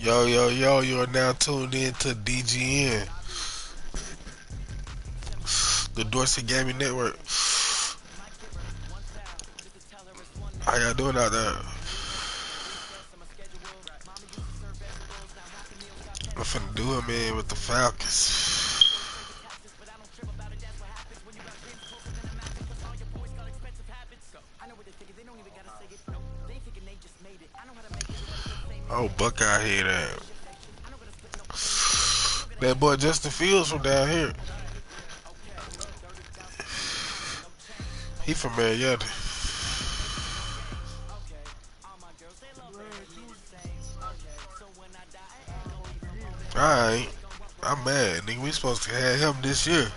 Yo, yo, yo, you are now tuned in to DGN, the Dorsey Gaming Network. How y'all doing out there? I'm finna do it, man, with the Falcons. Oh, Buckeye head that. That boy Justin Fields from down here. He from Marietta. Alright. I'm mad, nigga. We supposed to have him this year.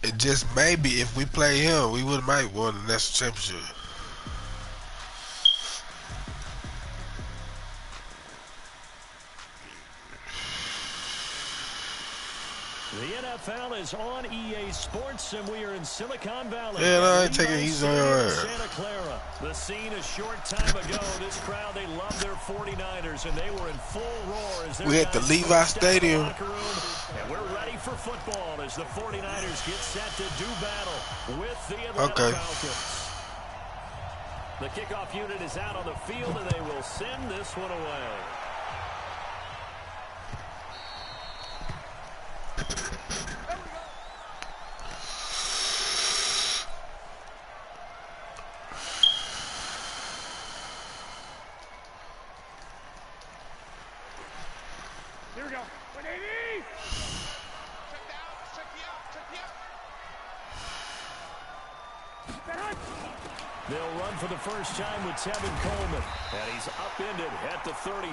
It just maybe if we play him, we would might win the national championship. The NFL is on EA Sports, and we are in Silicon Valley. Yeah, no, I ain't taking it easy on your ass. Santa Clara. The scene a short time ago. This crowd, they love their 49ers, and they were in full roar as we at the Levi Stadium. And we're ready for football as the 49ers get set to do battle with the Atlanta Falcons. The kickoff unit is out on the field, and they will send this one away. Here we go. 180. Check down. Check me out. Check me out. They'll run for the first time with Tevin Coleman. And he's upended at the 33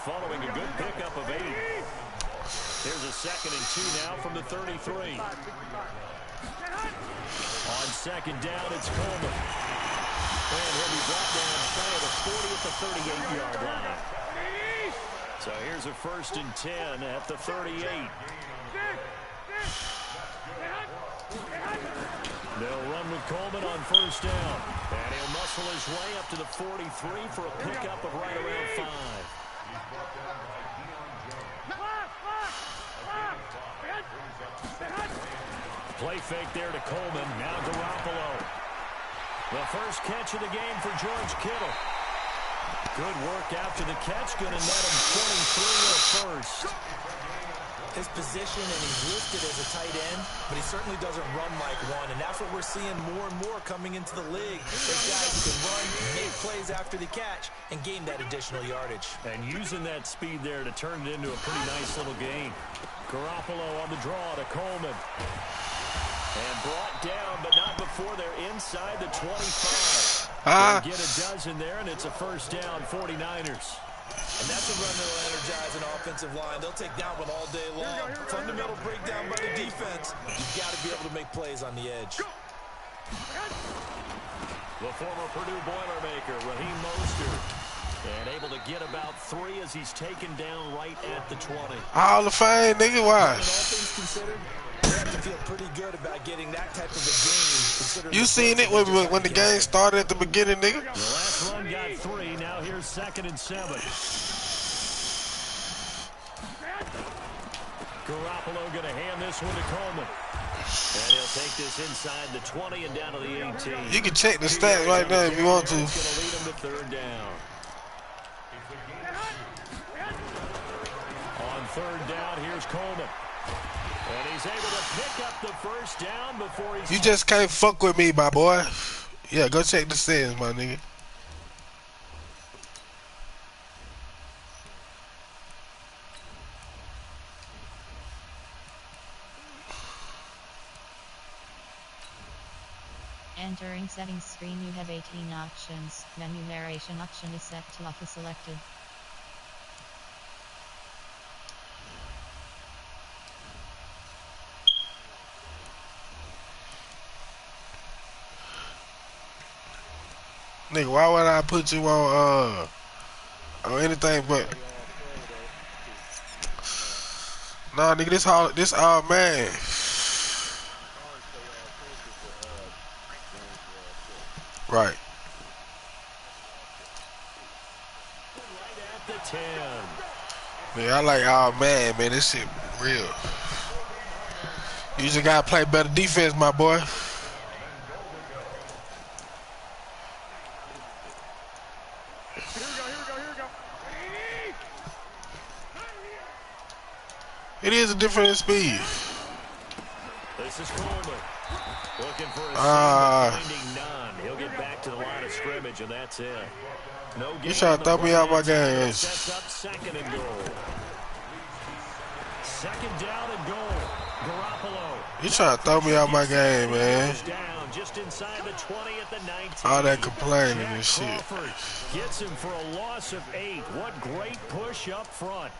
following a good pickup of 8. Here's a 2nd and 2 now from the 33. On 2nd down, it's Coleman. And he'll be brought down shy of the 40 at the 38-yard line. So here's a 1st and 10 at the 38. They'll run with Coleman on 1st down. And he'll muscle his way up to the 43 for a pickup of right around 5. Play fake there to Coleman. Now Garoppolo. The first catch of the game for George Kittle. Good work after the catch. Going to net him 23 at first. His position, and he's listed as a tight end, but he certainly doesn't run like one, and that's what we're seeing more and more coming into the league. Those guys who can run, make plays after the catch, and gain that additional yardage. And using that speed there to turn it into a pretty nice little gain. Garoppolo on the draw to Coleman. And brought down, but not before they're inside the 25. They get a dozen there, and it's a 1st down, 49ers. And that's a run that'll energize an offensive line. They'll take that one all day long. Fundamental breakdown by the defense. You've got to be able to make plays on the edge. The former Purdue Boilermaker, Raheem Mostert. And able to get about 3 as he's taken down right at the 20. Hall of Fame, nigga, why? All things considered, they have to feel pretty good about getting that type of a game. You seen it when the game started at the beginning, nigga? The last run got 3. Now here's 2nd and 7. Garoppolo going to hand this one to Coleman. And he'll take this inside the 20 and down to the 18. You can check the stats right now if you want to. It's going to lead him to 3rd down. On 3rd down, here's Coleman. And he's able to pick up the 1st down before he's... You just can't fuck with me, my boy. Yeah, go check the stats, my nigga. Entering settings screen, you have 18 options. Menu narration option is set to auto selected. Nigga, why would I put you on anything but? Nah, nigga, this all man. Right. Right at the 10. Man, I like, oh man, this shit real. You just gotta play better defense, my boy. Here we go. It is a different speed. This is Coleman. Looking for a finding none. He'll get back to the line of scrimmage, and that's it. No You trying to throw me out my game. Sets up second and goal. Second down and goal. Garoppolo. You trying to throw me out my game, man. Down just inside the 20 at the 19. All that complaining and shit. Crawford gets him for a loss of 8. What great push up front.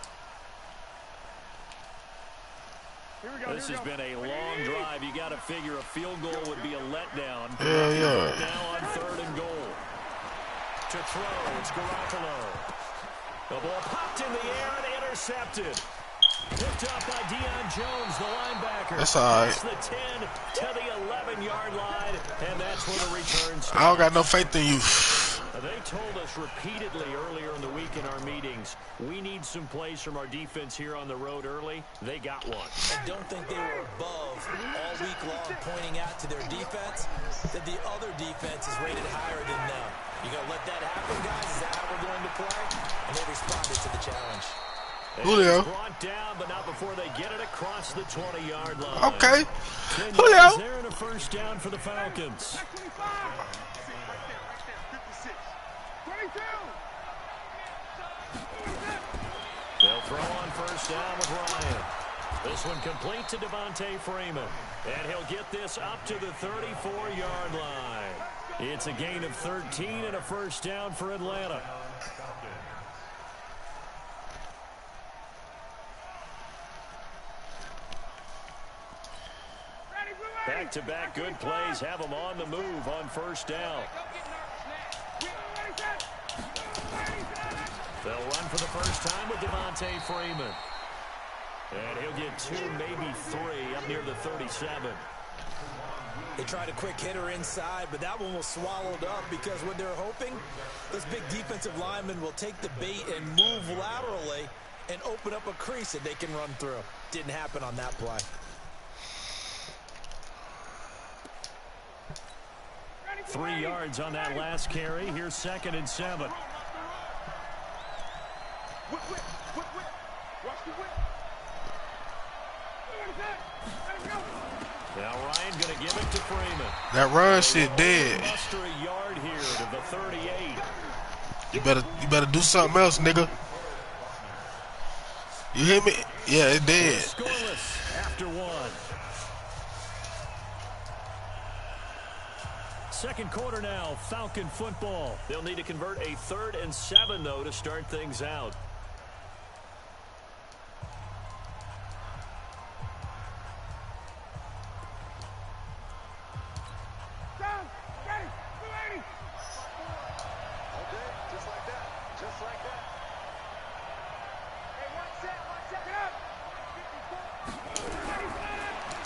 This has been a long drive. You got to figure a field goal would be a letdown. Yeah. Now on third and goal. To throw, it's Garoppolo. The ball popped in the air and intercepted. Picked up by Deion Jones, the linebacker. That's all right. It's the 10 to the 11-yard line, and that's where the return starts. I don't got no faith in you. They told us repeatedly earlier in the week in our meetings, we need some plays from our defense here on the road early. They got one. I don't think they were above all week long pointing out to their defense that the other defense is rated higher than them. You going to let that happen, guys? Is that how we're going to play? And they responded to the challenge. Julio. Brought down, but not before they get it across the 20-yard line. Okay. 10 Julio. yards there and a first down for the Falcons. They'll throw on first down with Ryan. This one complete to Devontae Freeman. And he'll get this up to the 34-yard line. It's a gain of 13 and a first down for Atlanta. Back-to-back good plays have them on the move on first down. They'll run for the first time with Devontae Freeman. And he'll get 2, maybe 3, up near the 37. They tried a quick hitter inside, but that one was swallowed up because what they're hoping, those big defensive linemen will take the bait and move laterally and open up a crease that they can run through. Didn't happen on that play. Three yards on that last carry. Here's 2nd and 7. Now Ryan going to give it to Freeman. That run shit dead. Muster a yard here to the 38. You better do something else, nigga. You hear me? Yeah, it's dead. Scoreless after 1. Second quarter now, Falcon football. They'll need to convert a 3rd and 7, though, to start things out.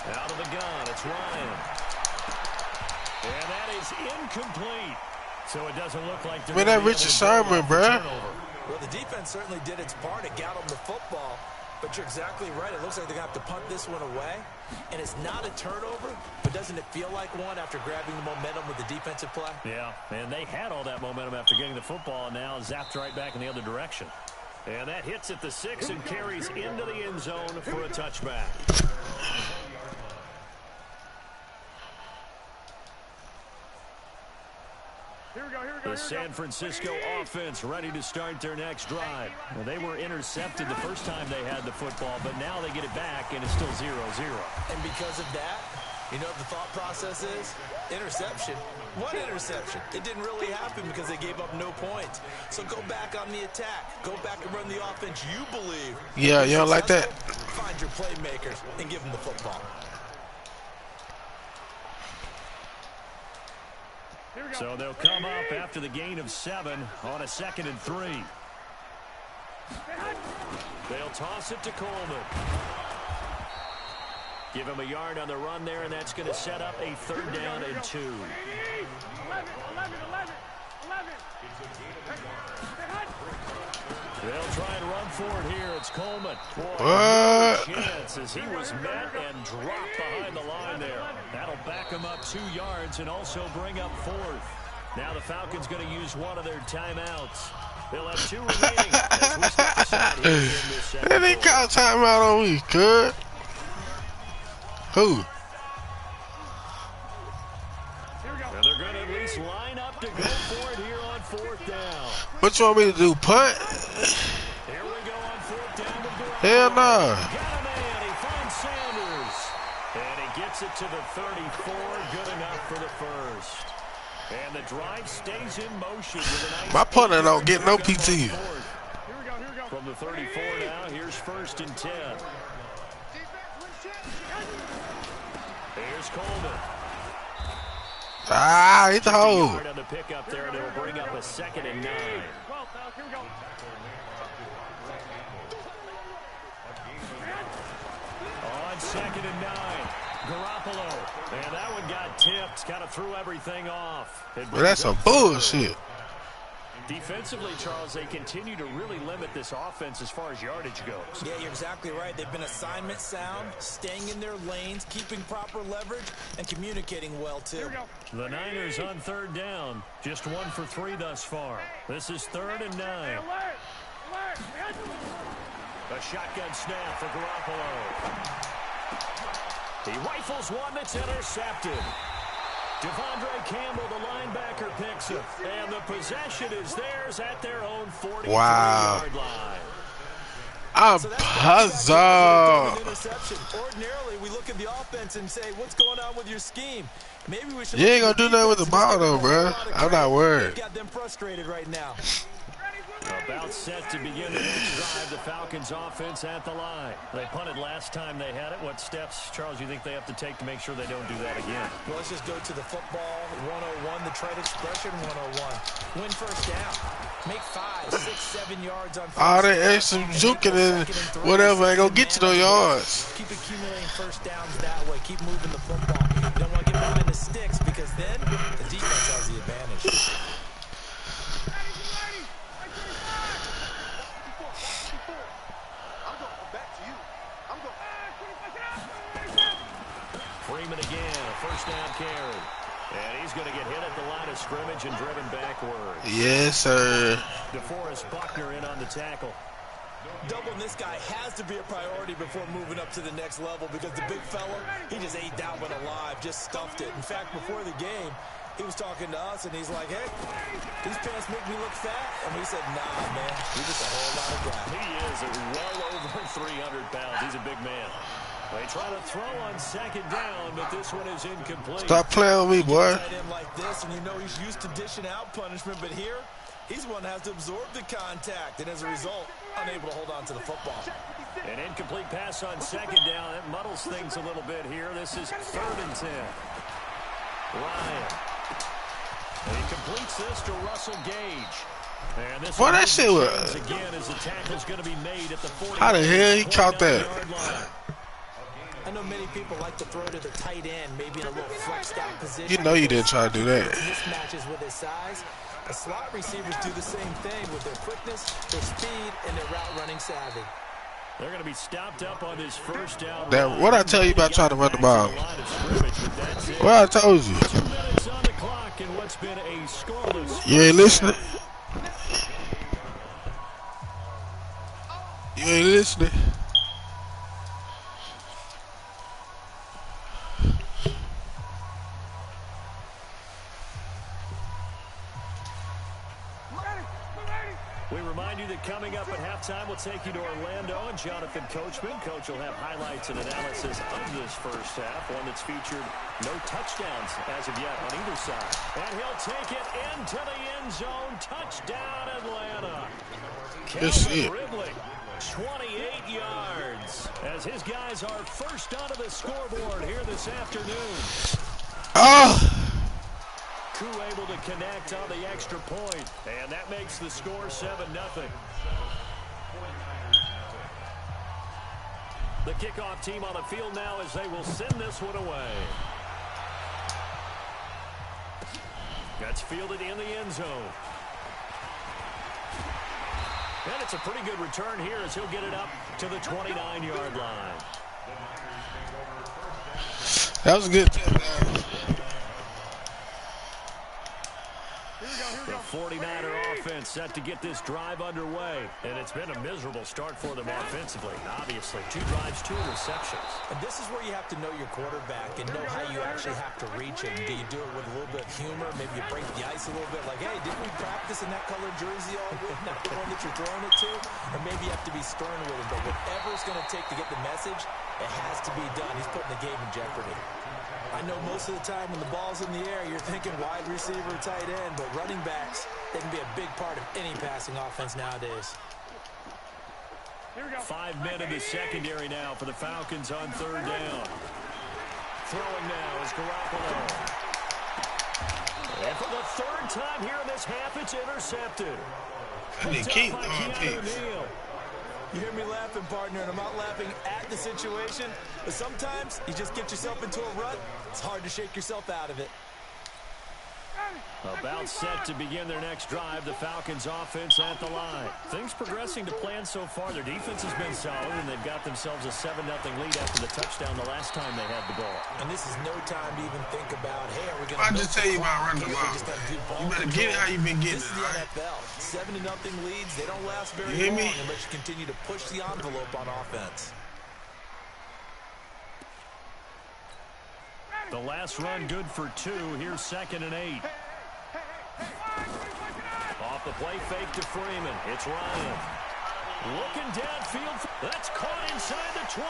Out of the gun, it's Ryan. And that is incomplete. So it doesn't look like they're Man, that Richard Sherman, bruh. Well, the defense certainly did its part to get them the football. But you're exactly right. It looks like they're going to have to punt this one away. And it's not a turnover, but doesn't it feel like one after grabbing the momentum with the defensive play? Yeah, and they had all that momentum after getting the football, and now zapped right back in the other direction. And that hits at the 6 and carries into the end zone for a touchback. The San Francisco offense ready to start their next drive. Well, they were intercepted the first time they had the football, but now they get it back, and it's still 0-0. And because of that, you know what the thought process is? Interception. What interception? It didn't really happen because they gave up no points. So go back on the attack. Go back and run the offense you believe. Yeah, you don't like that? Find your playmakers and give them the football. So they'll come up after the gain of 7 on a 2nd and 3. They'll toss it to Coleman. Give him a yard on the run there, and that's going to set up a 3rd down and 2. 11. They'll try and run for it here. It's Coleman. What? Chance as he was met and dropped behind the line there. That'll back him up 2 yards and also bring up 4th. Now the Falcons going to use one of their timeouts. They'll have 2 remaining as we step aside here in this second They quarter. call timeout on me, good. Who? And they're going to at least line up to go for it here on 4th down. What you want me to do, punt? Here we go on 4th down with Garoppolo. Hell no. Got a man. He finds Sanders. And he gets it to the 34. Good enough for the first. And the drive stays in motion with a nice My punter don't get no PT. Here we go. From the 34 now, here's 1st and 10. Here's Coleman. Ah, hit the hole. On the pickup there, and it'll bring up a 2nd and 9. Well, here we go. On 2nd and 9, Garoppolo. And that one got tipped, kind of threw everything off. Well, that's some bullshit. Defensively, Charles, they continue to really limit this offense as far as yardage goes. Yeah, you're exactly right. They've been assignment sound, staying in their lanes, keeping proper leverage, and communicating well, too. The Niners on 3rd down. Just 1 for 3 thus far. This is 3rd and 9. A shotgun snap for Garoppolo. He rifles one that's intercepted. Devondre Campbell, the linebacker, picks it. And the possession is theirs at their own 43-yard line. I'm puzzled. Interception. Ordinarily, we look at the offense and say, what's going on with your scheme? Maybe we should. You ain't gonna do nothing with the ball, though, bro. I'm not worried. Got them frustrated right now. About set to begin the next drive, the Falcons offense at the line. They punted last time they had it. What steps, Charles, you think they have to take to make sure they don't do that again? Well, let's just go to the football 101, the trade expression 101. Win 1st down. Make 5, 6, 7 yards on 1st All that down. extra juking and whatever ain't gonna get you no yards. Keep accumulating 1st downs that way. Keep moving the football. You don't want to get behind the sticks because then the defense has the advantage. Freeman again, a 1st down carry. And he's going to get hit at the line of scrimmage and driven backward. Yes, sir. DeForest Buckner in on the tackle. Doubling this guy has to be a priority before moving up to the next level because the big fella, he just ate that one alive, just stuffed it. In fact, before the game, he was talking to us, and he's like, hey, these pants make me look fat. And we said, nah, man, you're just a whole lot of guy. He is well over 300 pounds. He's a big man. They try to throw on 2nd down, but this one is incomplete. Stop playing with me, boy. Tight end like this, and you know he's used to dishing out punishment, but here, he's one that has to absorb the contact, and as a result, unable to hold on to the football. An incomplete pass on 2nd down. That muddles things a little bit here. This is 3rd and 10. Ryan. And he completes this to Russell Gage. And this Boy, that shit was... again as the tackle's going to be made at the 40. How the hell he caught that? I know many people like to throw to the tight end, maybe in a little flexed out position. You know you didn't try to do that. Mismatches with his size. The slot receivers do the same thing with their quickness, their speed, and their route running savvy. They're going to be stopped up on this 1st down. That, what I tell you about trying to run the ball? What I told you? 2 minutes on the clock in what's been a scoreless. You ain't listening? You ain't listening? We remind you that coming up at halftime, we'll take you to Orlando and Jonathan Coachman. Coach will have highlights and analysis of this 1st half, one that's featured no touchdowns as of yet on either side. And he'll take it into the end zone. Touchdown, Atlanta. Calvin Ridley, 28 yards, as his guys are first onto the scoreboard here this afternoon. Oh! Koo able to connect on the extra point, and that makes the score 7-0. The kickoff team on the field now as they will send this one away. That's fielded in the end zone. And it's a pretty good return here as he'll get it up to the 29-yard line. That was a good. The 49er offense set to get this drive underway. And it's been a miserable start for them offensively. Obviously, 2 drives, 2 interceptions. And this is where you have to know your quarterback and know how you actually have to reach him. Do you do it with a little bit of humor? Maybe you break the ice a little bit like, hey, didn't we practice in that colored jersey all week? Not the one that you're throwing it to? Or maybe you have to be stern with him. But whatever it's going to take to get the message, it has to be done. He's putting the game in jeopardy. I know most of the time when the ball's in the air, you're thinking wide receiver, tight end, but running backs, they can be a big part of any passing offense nowadays. 5 men in the secondary now for the Falcons on 3rd down. Throwing now is Garoppolo. And for the 3rd time here in this half, it's intercepted. They keep on picks. You hear me laughing, partner, and I'm not laughing at the situation, but sometimes you just get yourself into a rut. It's hard to shake yourself out of it. About set to begin their next drive, the Falcons offense at the line. Things progressing to plan so far. Their defense has been solid, and they've got themselves a 7-0 lead after the touchdown the last time they had the ball. And this is no time to even think about, hey, are we going to... I just tell you about running the ball. You better get it how you been getting it, This is the NFL. 7-0 leads. They don't last very long unless you continue to push the envelope on offense. The last run good for 2. Here's 2nd and 8. Off the play fake to Freeman. It's Ryan. Looking downfield. That's caught inside the 20.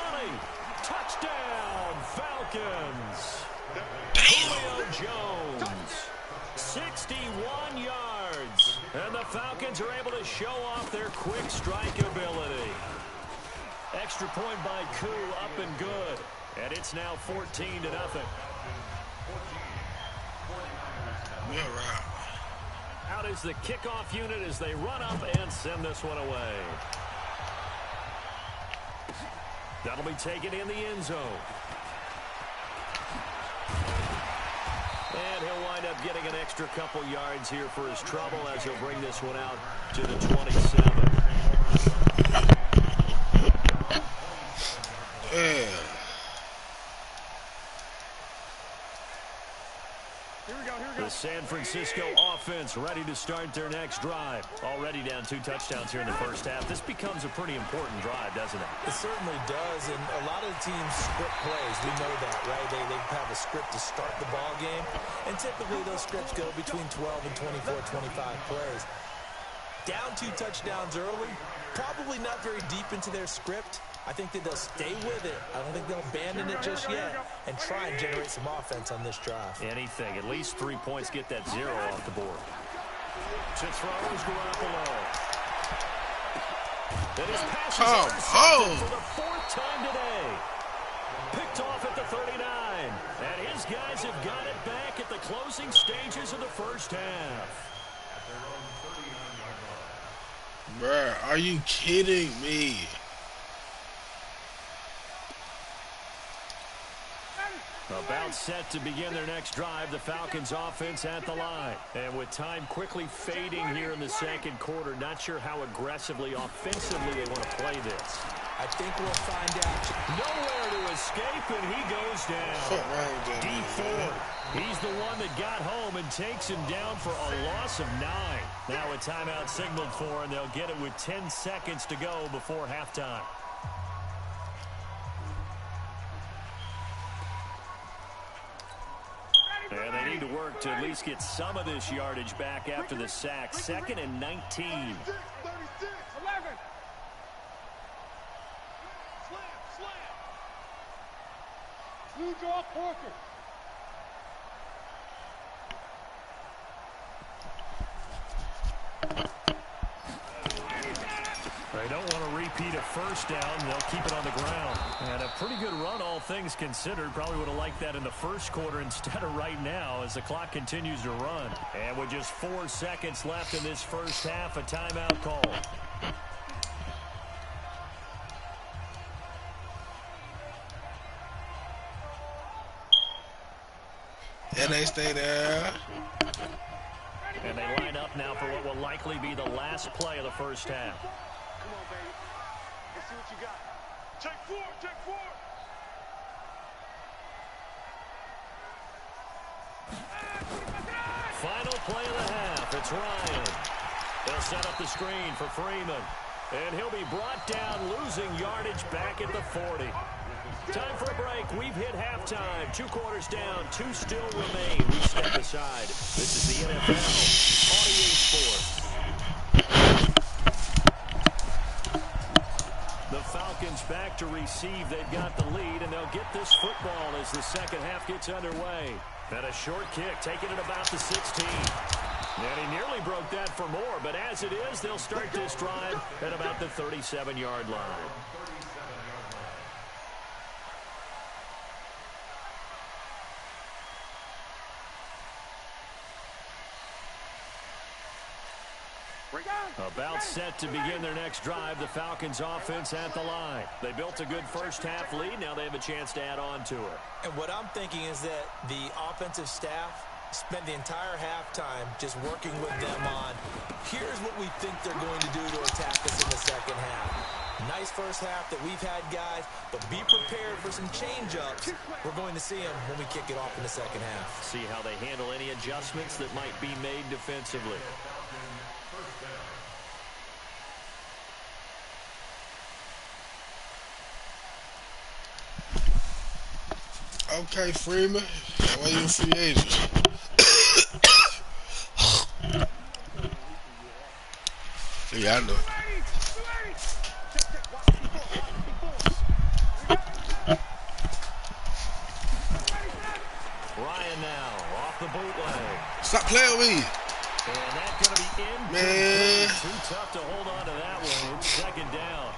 Touchdown, Falcons. Julio Jones. 61 yards. And the Falcons are able to show off their quick strike ability. Extra point by Koo, up and good. And it's now 14-0. Yeah, right. Out is the kickoff unit as they run up and send this one away. That'll be taken in the end zone. And he'll wind up getting an extra couple yards here for his trouble as he'll bring this one out to the 27. Yeah. The San Francisco offense ready to start their next drive. Already down 2 touchdowns here in the first half. This becomes a pretty important drive, doesn't it? It certainly does, and a lot of the teams script plays. We know that, right? They have a script to start the ball game, and typically those scripts go between 12 and 24, 25 plays. Down 2 touchdowns early, probably not very deep into their script. I think that they'll stay with it. I don't think they'll abandon it just yet and try and generate some offense on this drive. Anything. At least 3 points, get that 0 off the board. To throw is Garoppolo. That is passes intercepted for the 4th time today. Picked off at the 39. And his guys have got it back at the closing stages of the first half. Bruh, are you kidding me? About set to begin their next drive, the Falcons offense at the line. And with time quickly fading here in the 2nd quarter, not sure how aggressively, offensively they want to play this. I think we'll find out. Nowhere to escape, and he goes down. D Ford, he's the one that got home and takes him down for a loss of 9. Now a timeout signaled for, and they'll get it with 10 seconds to go before halftime. And they need to work to at least get some of this yardage back after the sack. 2nd and 19. 36, 11. Slam. Blue draw, Parker. They don't want to repeat a first down. They'll keep it on the ground. And a pretty good run, all things considered. Probably would have liked that in the first quarter instead of right now as the clock continues to run. And with just 4 seconds left in this first half, a timeout call. And they stay there. And they line up now for what will likely be the last play of the first half. Come on, baby. Let's see what you got. Take four, take four. Final play of the half. It's Ryan. They'll set up the screen for Freeman. And he'll be brought down, losing yardage back at the 40. Time for a break. We've hit halftime. 2 quarters down. 2 still remain. We step aside. This is the NFL Audio Sports. The Falcons back to receive. They've got the lead, and they'll get this football as the second half gets underway. And a short kick, taking it about the 16. And he nearly broke that for more, but as it is, they'll start this drive at about the 37-yard line. About set to begin their next drive, the Falcons offense at the line. They built a good first half lead. Now they have a chance to add on to it. And what I'm thinking is that the offensive staff spent the entire halftime just working with them on, here's what we think they're going to do to attack us in the second half. Nice first half that we've had, guys, but be prepared for some change-ups. We're going to see them when we kick it off in the second half. See how they handle any adjustments that might be made defensively. Okay, Freeman. Why you a free agent? Yeah, I know. Ryan now off the bootleg. Stop playing with me. And that's going to be in. Man. Too tough to hold on to that one. It's second down.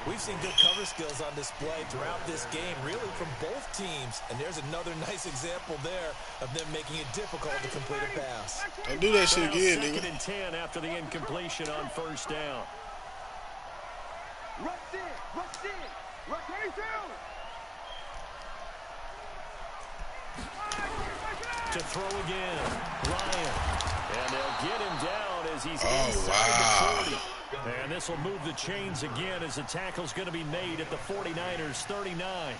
We've seen good cover skills on display throughout this game, really from both teams. And there's another nice example there of them making it difficult to complete a pass. Don't do that shit again, Second nigga. and 10 after the incompletion on first down. Rush in, rush in, rush 22. To throw again, Ryan. And they'll get him down as he's Oh, inside wow. the 40. And this will move the chains again as the tackle's going to be made at the 49ers 39.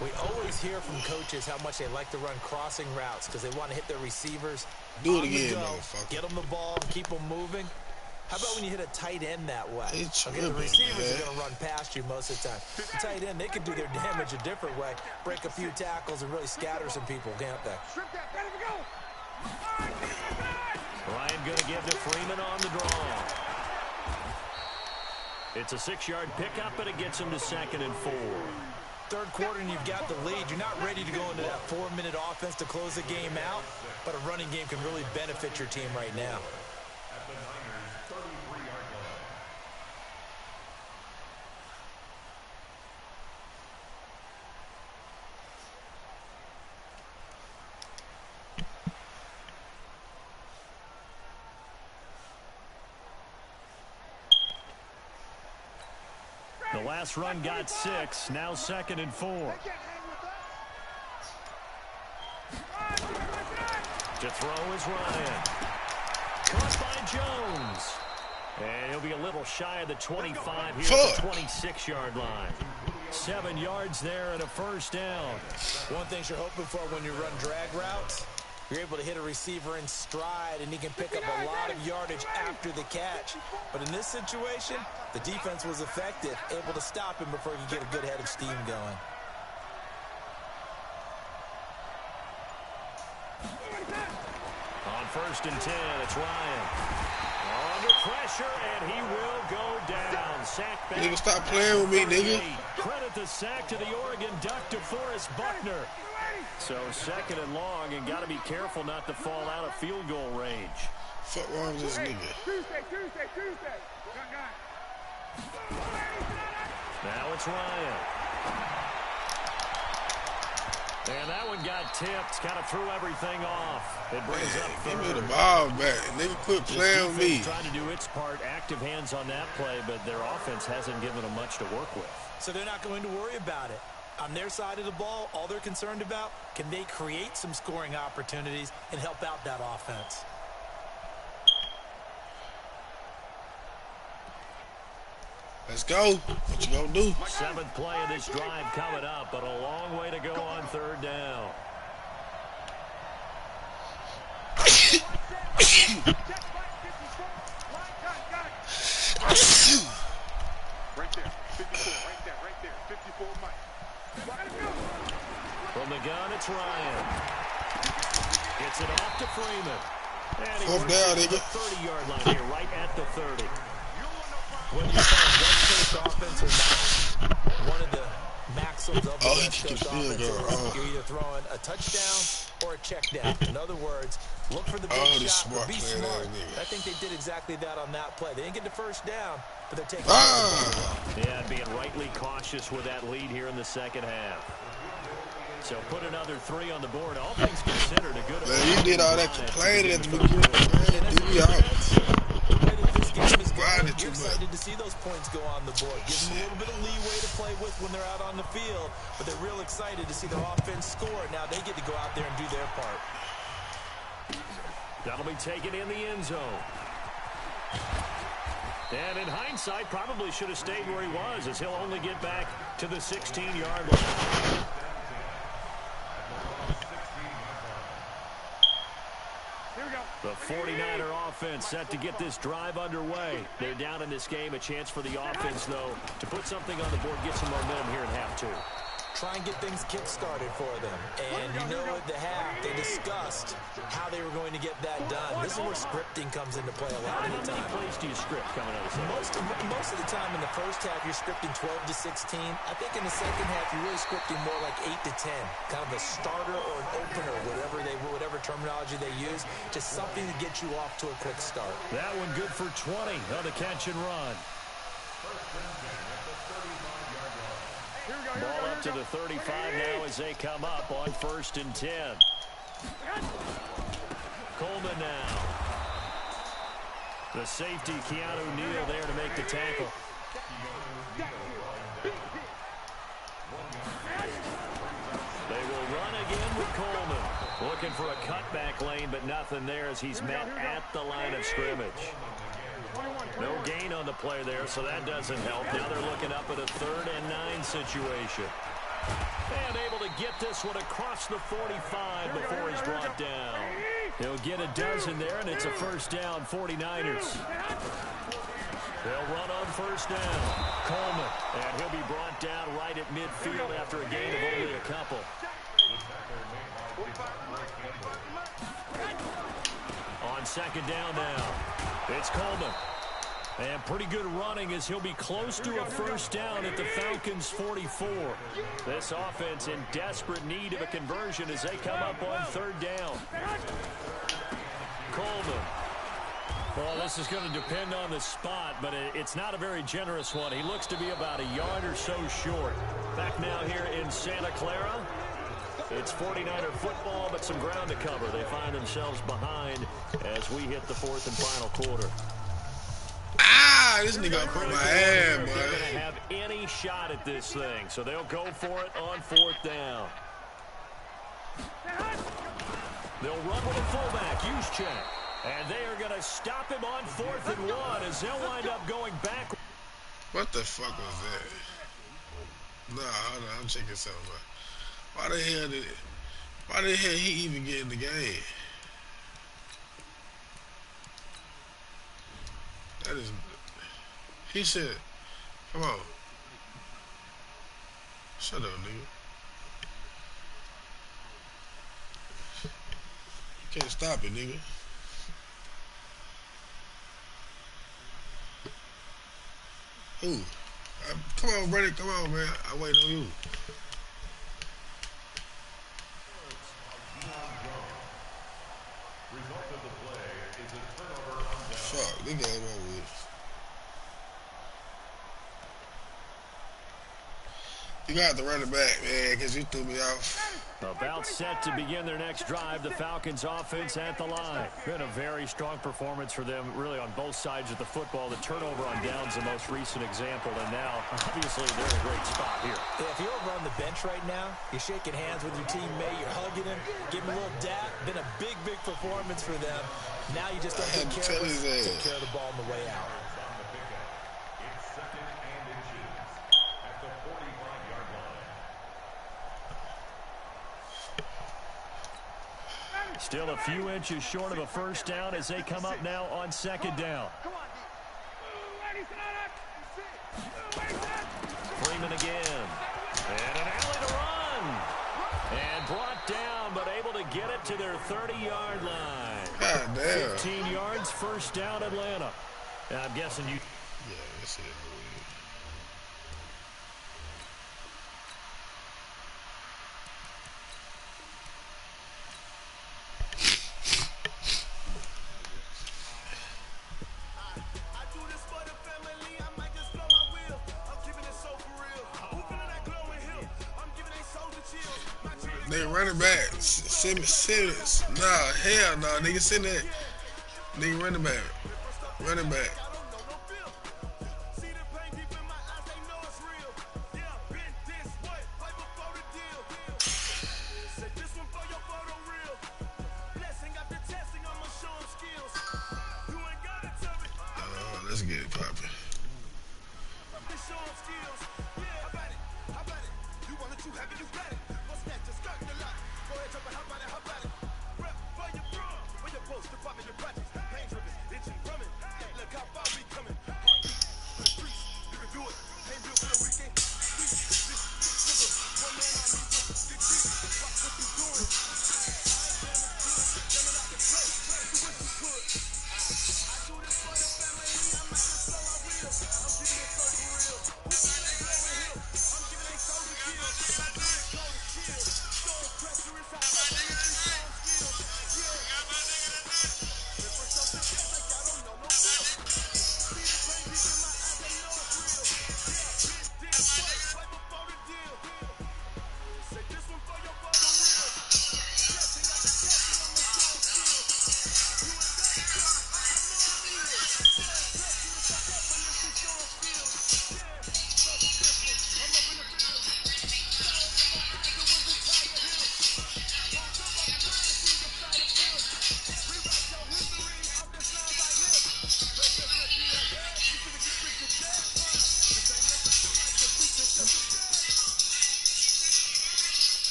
We always hear from coaches how much they like to run crossing routes because they want to hit their receivers. Do it on the again, go, motherfucker. Get them the ball and keep them moving. How about when you hit a tight end that way? It's Okay, the tripping, receivers man. are going to run past you most of the time. The tight end, they can do their damage a different way, break a few tackles and really scatter some people, can't they? Strip that, let him go. Ryan going to give to Freeman on the draw. It's a 6-yard pickup, but it gets him to 2nd and 4. Third quarter and you've got the lead. You're not ready to go into that 4-minute offense to close the game out, but a running game can really benefit your team right now. The last run got 6, now 2nd and 4. To throw is Ryan. Caught by Jones. And he'll be a little shy of the 25 here at the 26-yard line. 7 yards there and a first down. One thing you're hoping for when you run drag routes, you're able to hit a receiver in stride, and he can pick up a lot of yardage after the catch. But in this situation, the defense was effective, able to stop him before he could get a good head of steam going. On 1st and 10, it's Ryan. Under pressure, and he will go down. Sack back. Nigga, stop playing with me, nigga. Credit the sack to the Oregon Duck, DeForest Buckner. So 2nd and long, and got to be careful not to fall out of field goal range. Fuck wrong with this nigga? Tuesday. Now it's Ryan. And that one got tipped, kind of threw everything off. It brings up Give me third. the ball back. Nigga, quit playing with me. Trying to do its part, active hands on that play, but their offense hasn't given them much to work with. So they're not going to worry about it. On their side of the ball, all they're concerned about, can they create some scoring opportunities and help out that offense? Let's go. What you gonna do? 7th play of this drive coming up, but a long way to go on 3rd down. Right there, 54, right there, 54 Mike. From the gun, it's Ryan. Gets it off to Freeman. And he 4th works down, it to the nigga. 30-yard line here, right at the 30. When you call West Coast offense or not, one of the maxims of the West he Coast can offense still go. is you're either throwing a touchdown or a check down. In other words, look for the big the shot, smart but be play smart. there, nigga. I think they did exactly that on that play. They didn't get the first down, but they're taking Yeah, being rightly cautious with that lead here in the 2nd half. So put another 3 on the board. All things considered, a good. Man, you did all that complaining at the beginning, man. Did me out. This game is going. You're You're excited to see those points go on the board. Give them a little bit of leeway to play with when they're out on the field, but they're real excited to see their offense score. Now they get to go out there and do their part. That'll be taken in the end zone. And in hindsight, probably should have stayed where he was, as he'll only get back to the 16-yard line. The 49er offense set to get this drive underway. They're down in this game. A chance for the offense, though, to put something on the board, get some momentum here in half 2. Try and get things kick-started for them. And you know at the half, they discussed how they were going to get that done. This is where scripting comes into play a lot of the time. How many plays do you script coming out of the second? Most of the time in the first half, you're scripting 12 to 16. I think in the second half, you're really scripting more like 8 to 10. Kind of a starter or an opener, whatever terminology they use. Just something to get you off to a quick start. That one good for 20 on the catch and run. Ball up to the 35 now as they come up on 1st and 10. Coleman now. The safety, Keanu Neal, there to make the tackle. They will run again with Coleman. Looking for a cutback lane, but nothing there as he's met at the line of scrimmage. No gain on the play there, so that doesn't help. Now they're looking up at a 3rd and 9 situation. And able to get this one across the 45 before he's brought down. He'll get a dozen there, and it's a 1st down, 49ers. They'll run on 1st down. Coleman, and he'll be brought down right at midfield after a gain of only a couple. On 2nd down now, it's Coleman. And pretty good running as he'll be close to a 1st down at the Falcons' 44. This offense in desperate need of a conversion as they come up on 3rd down. Coleman. Well, this is going to depend on the spot, but it's not a very generous one. He looks to be about a yard or so short. Back now here in Santa Clara. It's 49er football, but some ground to cover. They find themselves behind as we hit the 4th and final quarter. This nigga put my hand, boy. They're going to have any shot at this thing, so they'll go for it on 4th down. They'll run with a fullback, Juszczyk. And they are going to stop him on 4th and 1 as they'll wind up going back. What the fuck was that? Nah, hold on, I'm checking something out. Why the hell he even get in the game? That is... He said, come on. Shut up, nigga. You can't stop it, nigga. Who? Come on, Brady. Come on, man. I wait on you. Fuck, this game over with. You got to run it back, man, because you threw me off. About set to begin their next drive, the Falcons offense at the line. Been a very strong performance for them, really, on both sides of the football. The turnover on downs, the most recent example, and now, obviously, they're in a great spot here. Yeah, if you're over on the bench right now, you're shaking hands with your teammate, you're hugging him, giving him a little dap. Been a big, big performance for them. Now you just don't take care of the ball on the way out. Still a few inches short of a first down as they come up now on second down. Freeman again. And an alley to run. And brought down, but able to get it to their 30-yard line. God damn. 15 yards, first down, Atlanta. And I'm guessing you... Yeah, that's it. They running back. Serious. Nah, hell no. Nigga send that. Nigga running back. Running back. Let's get it poppin'.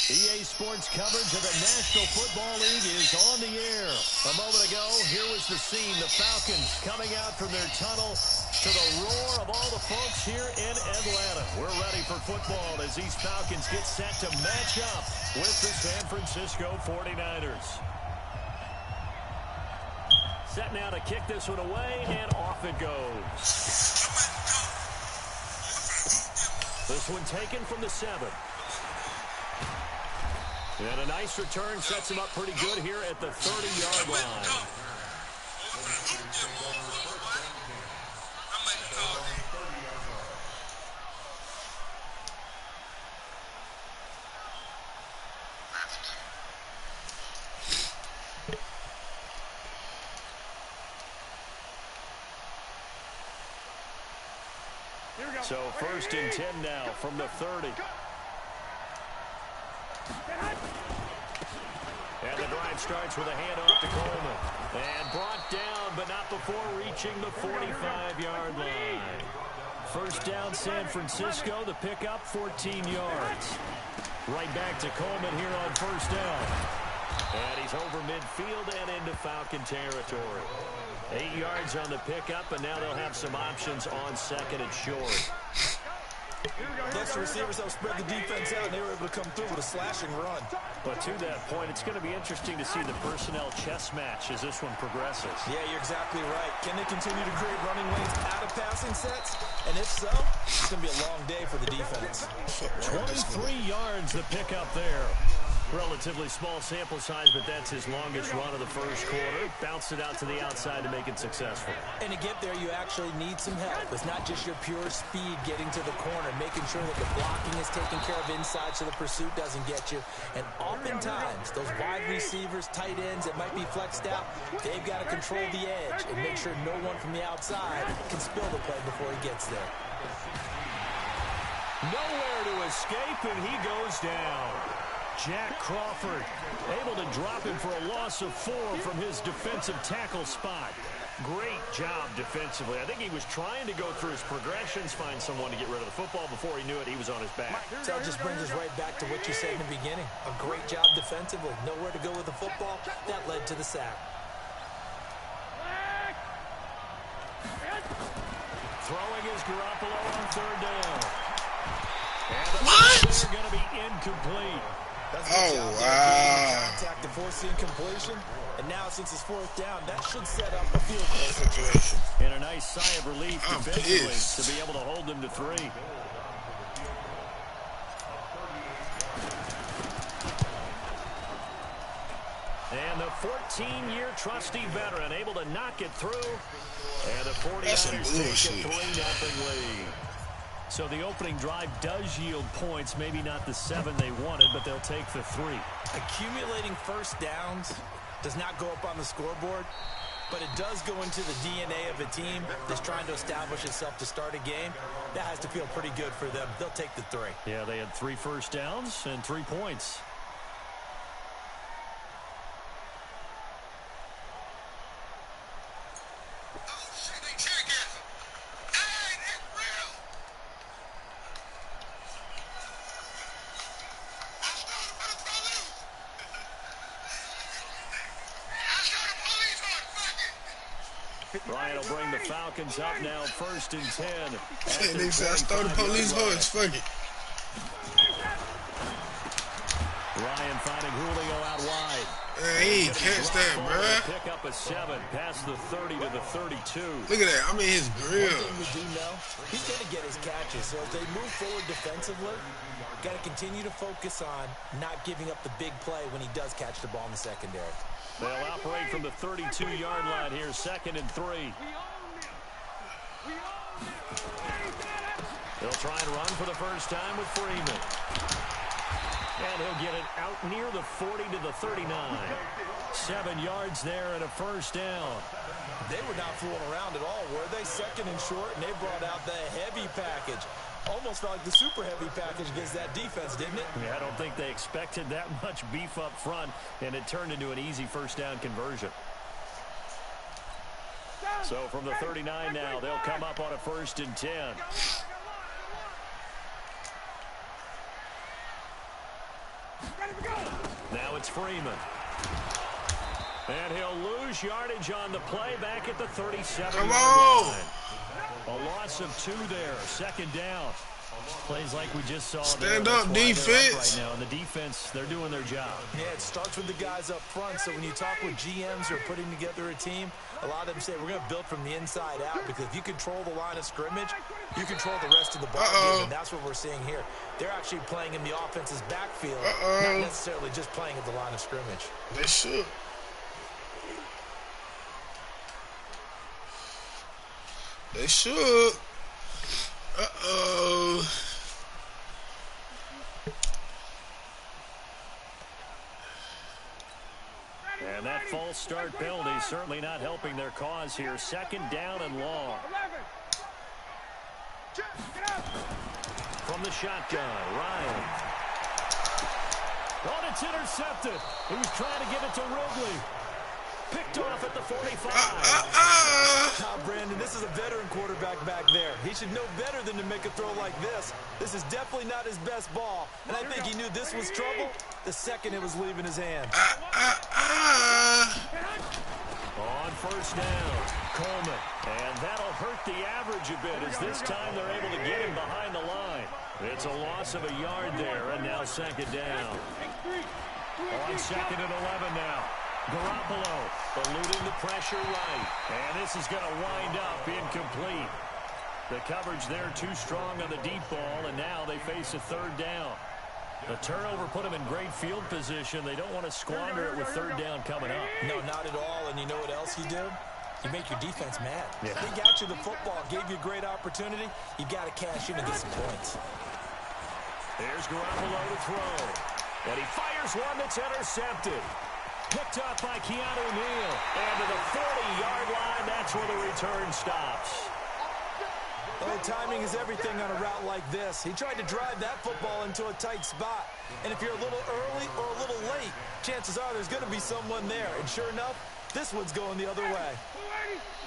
EA Sports coverage of the National Football League is on the air. A moment ago, here was the scene. The Falcons coming out from their tunnel to the roar of all the folks here in Atlanta. We're ready for football as these Falcons get set to match up with the San Francisco 49ers. Set now to kick this one away, and off it goes. This one taken from the 7. And a nice return sets him up pretty good here at the 30-yard line. So first and 10 now from the 30. And the drive starts with a handoff to Coleman. And brought down, but not before reaching the 45-yard line. First down, San Francisco. The pickup, 14 yards. Right back to Coleman here on first down. And he's over midfield and into Falcon territory. 8 yards on the pickup, and now they'll have some options on second and short. Yes, the receivers have spread the defense out, and they were able to come through with a slashing run. But to that point, it's going to be interesting to see the personnel chess match as this one progresses. Yeah, you're exactly right. Can they continue to create running lanes out of passing sets? And if so, it's going to be a long day for the defense. 23 yards the pickup there. Relatively small sample size, but that's his longest run of the first quarter. Bounced it out to the outside to make it successful. And to get there, you actually need some help. It's not just your pure speed getting to the corner, making sure that the blocking is taken care of inside so the pursuit doesn't get you. And oftentimes, those wide receivers, tight ends that might be flexed out, they've got to control the edge and make sure no one from the outside can spill the play before he gets there. Nowhere to escape, and he goes down. Jack Crawford able to drop him for a loss of 4 from his defensive tackle spot. Great job defensively. I think he was trying to go through his progressions, find someone to get rid of the football. Before he knew it, he was on his back. So that just brings us right back to what you said in the beginning. A great job defensively. Nowhere to go with the football. That led to the sack. Throwing is Garoppolo on third down. And the What? pass going to be incomplete. That's a good job wow. contact to force the incompletion. And now, since it's fourth down, that should set up a field goal situation. And a nice sigh of relief I'm defensively pissed. to be able to hold them to 3. And the 14-year trusty veteran able to knock it through. And the 49ers take a 3-0 lead. So the opening drive does yield points, maybe not the 7 they wanted, but they'll take the 3. Accumulating first downs does not go up on the scoreboard, but it does go into the DNA of a team that's trying to establish itself to start a game. That has to feel pretty good for them. They'll take the 3. Yeah, they had 3 first downs and 3 points. Ryan will bring the Falcons up now, 1st and 10. Shit, they said I stole the police voice. Fuck it. Ryan finding Julio out wide. Man, he ain't catch that, bruh. Pick up a 7 past the 30 to the 32. Look at that. I'm in his grill. One thing we do know, he's going to get his catches. So as they move forward defensively, got to continue to focus on not giving up the big play when he does catch the ball in the secondary. They'll operate from the 32-yard line here, 2nd and 3. They'll try and run for the first time with Freeman. And he'll get it out near the 40 to the 39. 7 yards there and a first down. They were not fooling around at all, were they? 2nd and short, and they brought out the heavy package. Almost felt like the super heavy package against that defense, didn't it? Yeah, I don't think they expected that much beef up front, and it turned into an easy first down conversion. So from the 39 now, they'll come up on a 1st and 10. Now it's Freeman. And he'll lose yardage on the play back at the 37-yard line. A loss of 2 there, 2nd down. Plays like we just saw. Stand up, defense. Right now, and the defense, they're doing their job. Yeah, it starts with the guys up front. So when you talk with GMs who are putting together a team, a lot of them say we're going to build from the inside out, because if you control the line of scrimmage, you control the rest of the ball game, and that's what we're seeing here. They're actually playing in the offense's backfield, not necessarily just playing at the line of scrimmage. They should. They should. Uh-oh. And that false start penalty certainly not helping their cause here. 2nd down and long. From the shotgun, Ryan. Oh, it's intercepted. He was trying to give it to Ridley. Picked off at the 45. Brandon, this is a veteran quarterback back there. He should know better than to make a throw like this. This is definitely not his best ball. And I think he knew this was trouble the second it was leaving his hands. On 1st down, Coleman. And that'll hurt the average a bit, as this time they're able to get him behind the line. It's a loss of a yard there, and now 2nd down. On 2nd and 11 now. Garoppolo eluding the pressure right. And this is going to wind up incomplete. The coverage there too strong on the deep ball, and now they face a 3rd down. The turnover put them in great field position. They don't want to squander it with third down coming up. No, not at all. And you know what else you do? You make your defense mad. Yeah. They got you the football, gave you a great opportunity. You got to cash in and get some points. There's Garoppolo to throw. And he fires one that's intercepted. Picked up by Keanu Neal. And to the 40-yard line, that's where the return stops. Oh, timing is everything on a route like this. He tried to drive that football into a tight spot. And if you're a little early or a little late, chances are there's going to be someone there. And sure enough, this one's going the other way.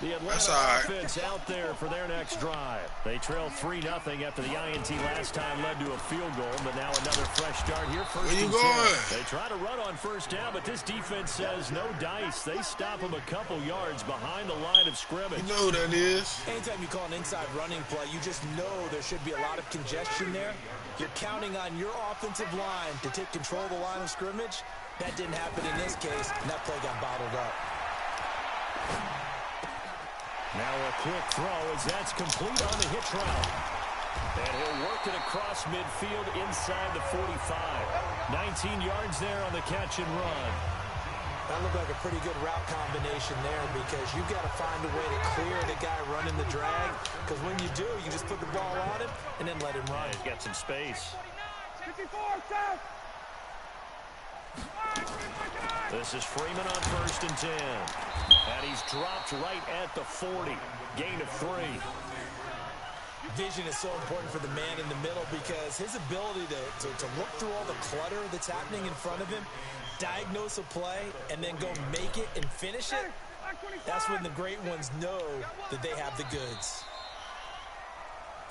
The Atlanta offense out there for their next drive. They trailed 3-0 after the INT last time led to a field goal, but now another fresh start here. First Where you going? They try to run on first down, but this defense says no dice. They stop them a couple yards behind the line of scrimmage. You know who that is. Anytime you call an inside running play, you just know there should be a lot of congestion there. You're counting on your offensive line to take control of the line of scrimmage. That didn't happen in this case, and that play got bottled up. Now a quick throw as that's complete on the hitch route. And he'll work it across midfield inside the 45. 19 yards there on the catch and run. That looked like a pretty good route combination there because you've got to find a way to clear the guy running the drag. Because when you do, you just put the ball on him and then let him run. He's got some space. 54, south. This is Freeman on 1st and 10. And he's dropped right at the 40. Gain of 3. Vision is so important for the man in the middle because his ability to look through all the clutter that's happening in front of him, diagnose a play, and then go make it and finish it, that's when the great ones know that they have the goods.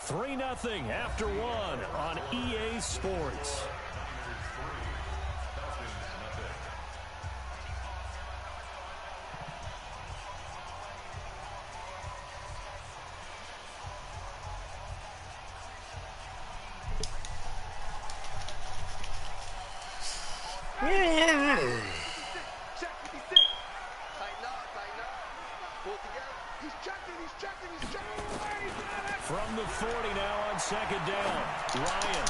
3-0 after 1 on EA Sports. From the 40 now on 2nd down. Ryan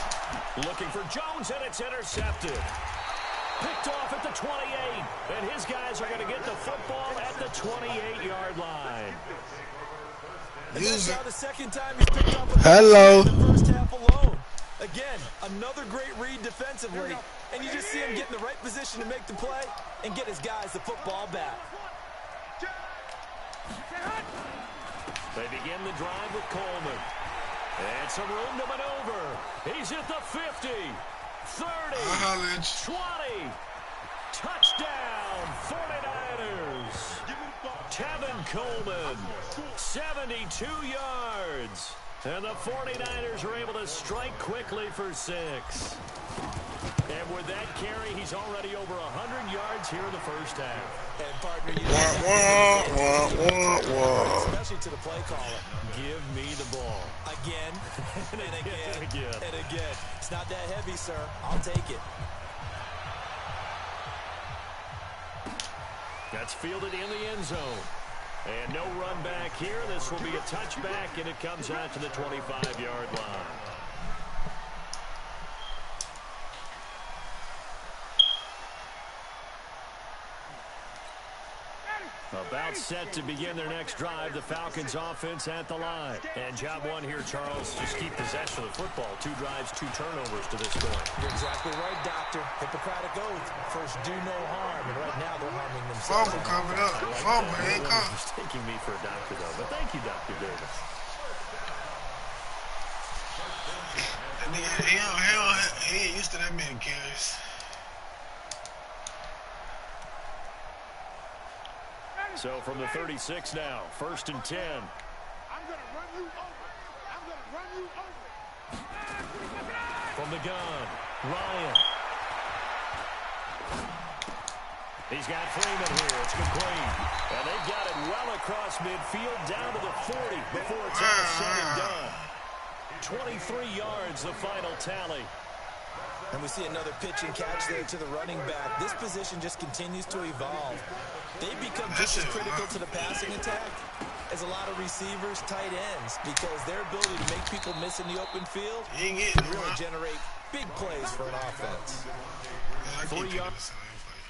looking for Jones, and it's intercepted. Picked off at the 28. And his guys are going to get the football at the 28-yard line. And that's now the second time he's picked up Hello. in the first half alone. Again, another great read defensively. And you just see him get in the right position to make the play and get his guys the football back. They begin the drive with Coleman. And some room to maneuver. He's at the 50, 30, 20. Touchdown, 49ers. Tevin Coleman, 72 yards. And the 49ers are able to strike quickly for 6. And with that carry, he's already over 100 yards here in the first half. And partner, especially to the play caller. Give me the ball. Again, and again, and again. It's not that heavy, sir. I'll take it. That's fielded in the end zone. And no run back here. This will be a touchback, and it comes out to the 25-yard line. About set to begin their next drive. The Falcons offense at the line. And job one here, Charles, just keep possession of the football. 2 drives, 2 turnovers to this point. You're exactly right, Doctor. Hippocratic oath. First, do no harm. And right now, they're harming themselves. Fumble coming up. Fumble ain't coming. He's taking me for a doctor, though. But thank you, Dr. Davis. And he ain't used to that many carries. So from the 36 now, 1st and 10. I'm going to run you over. I'm going to run you over. From the gun, Ryan. He's got Freeman here. It's complete. And they've got it well across midfield down to the 40 before it's all said and done. 23 yards, the final tally. And we see another pitch and catch there to the running back. This position just continues to evolve. They become just as critical to the passing attack as a lot of receivers, tight ends, because their ability to make people miss in the open field You ain't can getting really it, generate big plays for an offense. I keep 3 picking yards. the same play.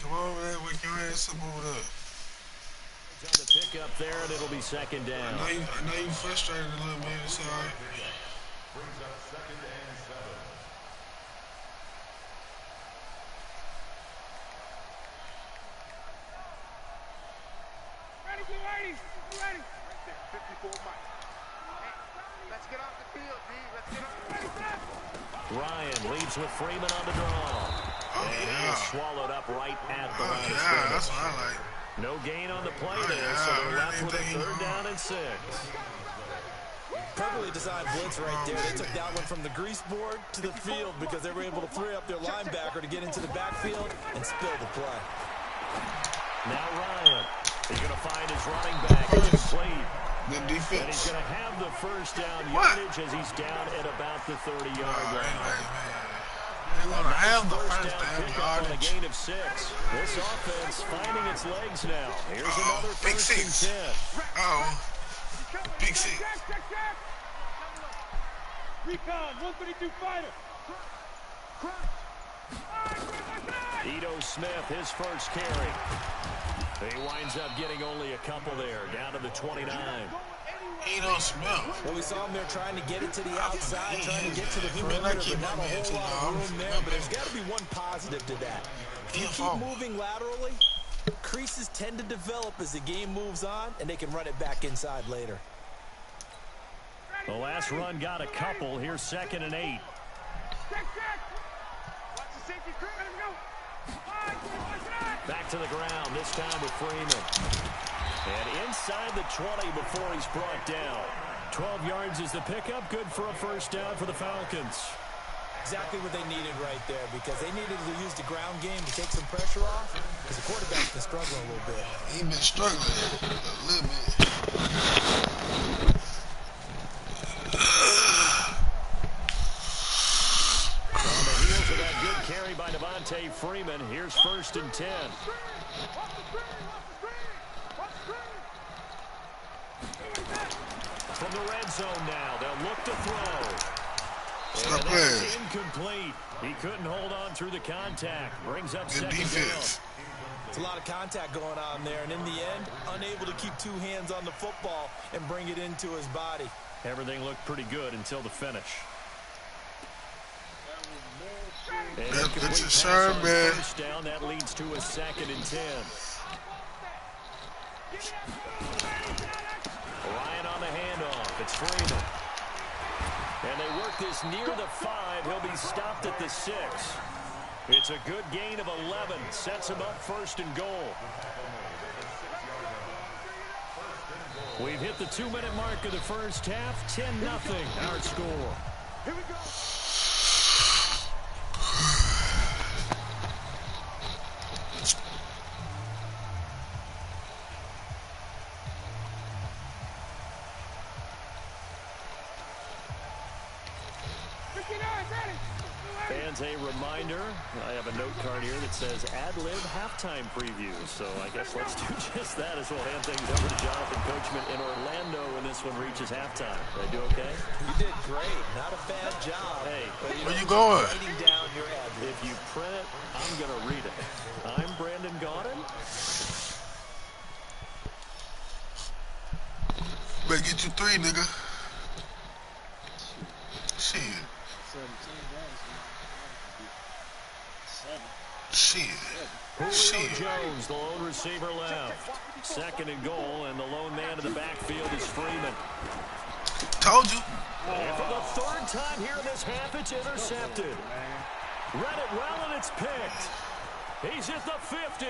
Come on, man. Wake your ass up over there. On the pick up there, and it'll be second down. I know you frustrated a little bit. It's all right. Ready, get ready. Get ready. Right there, 54 Mike. Hey, let's get off the field, D. Let's get off the field. Ryan leads with Freeman on the draw. Oh, And he yeah. is swallowed up right at the Oh, line of yeah. scrimmage. That's what I like. No gain on the play Oh, there, yeah. so I they're really left with a think he third gone. down and 6. Perfectly designed blitz right there. They took that one from the grease board to the field because they were able to free up their linebacker to get into the backfield and spill the play. Now Ryan, he's going to find his running back. It's complete. Good And he's defense. going to have the first down What? yardage as he's down at about the 30-yard Oh, line. they're going to have the First first down down pickup on a yardage. gain of 6. This offense finding its legs now. Here's another Big first and 6. 10. Oh, big 6. Check. Recon, 132 fighter. Ito Smith, his first carry. He winds up getting only a couple there, down to the 29. Ito Smith. Well, we saw him there trying to get it to the outside, he- trying to get to the he may not perimeter, keep but not a moving whole too lot long. of room there. But there's got to be one positive to that. If you keep moving laterally, creases tend to develop as the game moves on, and they can run it back inside later. The last run got a couple. Here's 2nd and 8. Check. Watch the safety crew. Let him go. Back to the ground, this time with Freeman. And inside the 20 before he's brought down. 12 yards is the pickup. Good for a first down for the Falcons. Exactly what they needed right there, because they needed to use the ground game to take some pressure off, because the quarterback's been struggling a little bit. He been struggling a little bit. On the heels of that good carry by Devontae Freeman, here's 1st and 10. From the red zone now, they'll look to throw. Stop And playing. that's incomplete. He couldn't hold on through the contact. Brings up Good 2nd defense. down. It's a lot of contact going on there, and in the end, unable to keep 2 hands on the football and bring it into his body. Everything looked pretty good until the finish. And That's incomplete a pass shame, on man. first down. That leads to a 2nd and 10. Ryan on the handoff. It's Freeman. And they work this near the 5. He'll be stopped at the 6. It's a good gain of 11. Sets him up 1st and goal. We've hit the 2-minute mark of the first half. 10-0 our score. Here we go. Fans, a reminder, I have a note card here that says ad-lib halftime preview. So I guess let's do just that as we'll hand things over to Jonathan Coachman in Orlando when this one reaches halftime. Did I do okay? You did great. Not a bad job. Hey, Where you going? Writing down your ad-lib. if you print it, I'm going to read it. I'm Brandon Gaudin. Better get you 3, nigga. Shit. Shit. Julio Jones, the lone receiver left. 2nd and goal, and the lone man in the backfield is Freeman. Told you. And for the 3rd time here in this half, it's intercepted. Read it well, and it's picked. He's at the 50,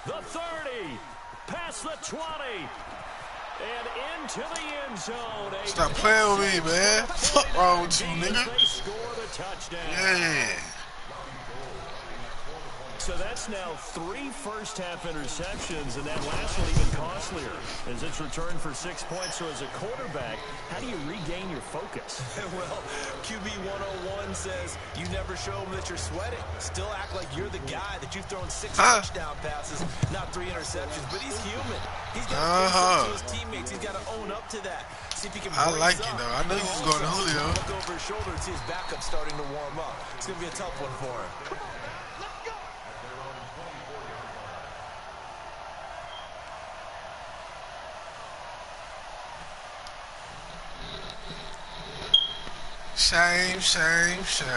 the 30, past the 20, and into the end zone. Stop playing with me, man. Fuck wrong with you, nigga. They score the touchdown. Yeah. So that's now 3 first-half interceptions, and that last one even costlier as it's returned for 6 points. So as a quarterback, how do you regain your focus? Well, QB 101 says you never show them that you're sweating. Still act like you're the guy that you've thrown 6 touchdown passes, not 3 interceptions. But he's human. He's got to face up to his teammates. He's got to own up to that. See if he can I like it, though. I know he's going to Julio. Look over his shoulder and see his backup starting to warm up. It's going to be a tough one for him. Shame, shame, shame.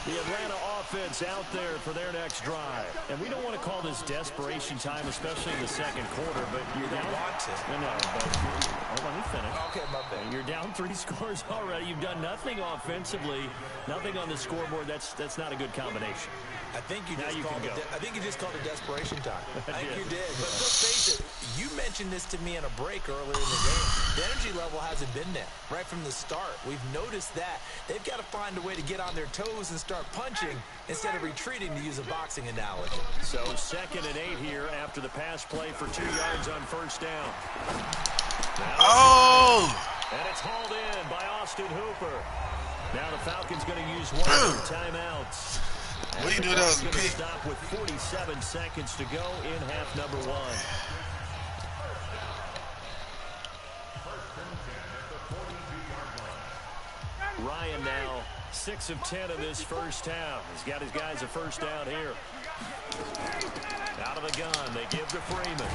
The Atlanta offense out there for their next drive. And we don't want to call this desperation time, especially in the second quarter, but you're down. No, but hold on, let me finish. Okay, my bad. You're down 3 scores already. You've done nothing offensively, nothing on the scoreboard. That's not a good combination. I think you just called it desperation time. I think you did. But let's face it, you mentioned this to me in a break earlier in the game. The energy level hasn't been there right from the start. We've noticed that. They've got to find a way to get on their toes and start punching instead of retreating, to use a boxing analogy. So 2nd and 8 here after the pass play for 2 yards on first down. And it's hauled in by Austin Hooper. Now the Falcons going to use one of their timeouts. What do you do that was a pick? Stop with 47 seconds to go in half number 1. Ryan now 6 of 10 of this first half. He's got his guys a first down here. Out of the gun, they give to Freeman.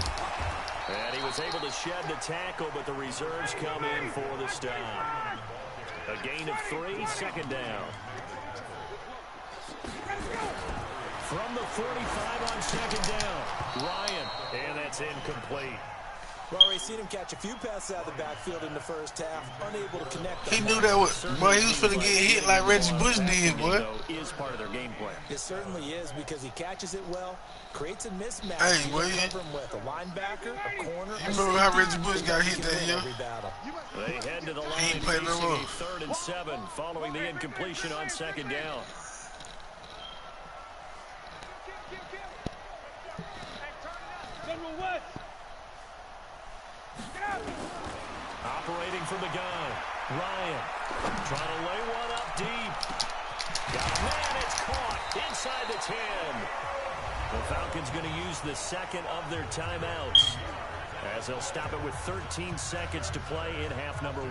And he was able to shed the tackle, but the reserves come in for the stop. A gain of 3, second down. From the 45 on second down, Ryan, and that's incomplete. Well, we've seen him catch a few passes out of the backfield in the first half, unable to connect. He knew that was, boy, he was finna get hit like Reggie Bush did, boy. Is part of their game plan. It certainly is, because he catches it well, creates a mismatch. Hey, boy, cover him with a linebacker, a corner. You remember how Reggie Bush got hit that year? They head to the line, He ain't played no more. 3rd and 7, following the incompletion on second down. Operating from the gun, Ryan trying to lay one up deep. Got a man, it's caught inside the 10. The Falcons going to use the 2nd of their timeouts as they'll stop it with 13 seconds to play in half number 1.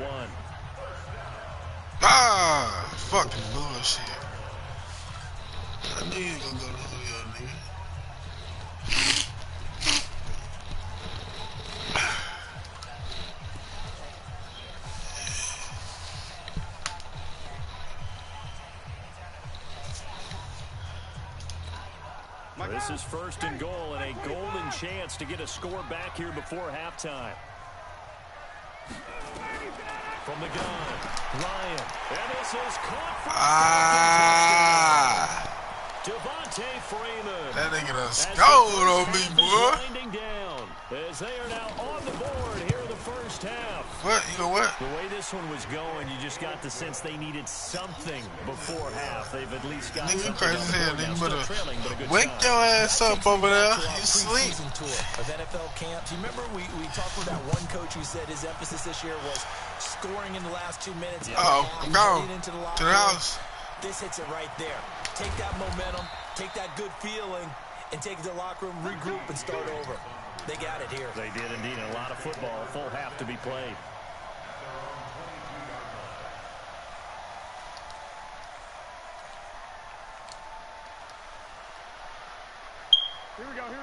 Fucking bullshit. I knew you was gonna go to Julio, nigga. This is 1st and goal, and a golden chance to get a score back here before halftime. From the gun, Ryan, and this is caught for Devontae Freeman. That nigga done scored on me, boy. Winding down as they are now on the board here in the first half. What? You know what? The way this one was going, you just got the sense they needed something before half. They've at least got nigga, you something. crazy as hell, nigga. But Wake your ass up over there. You sleep. Of NFL camps. You remember we talked with that one coach who said his emphasis this year was scoring in the last 2 minutes. I'm gone to the house. This hits it right there. Take that momentum, take that good feeling, and take it to the locker room, regroup, and start over. They got it here. They did indeed. A lot of football, full half to be played.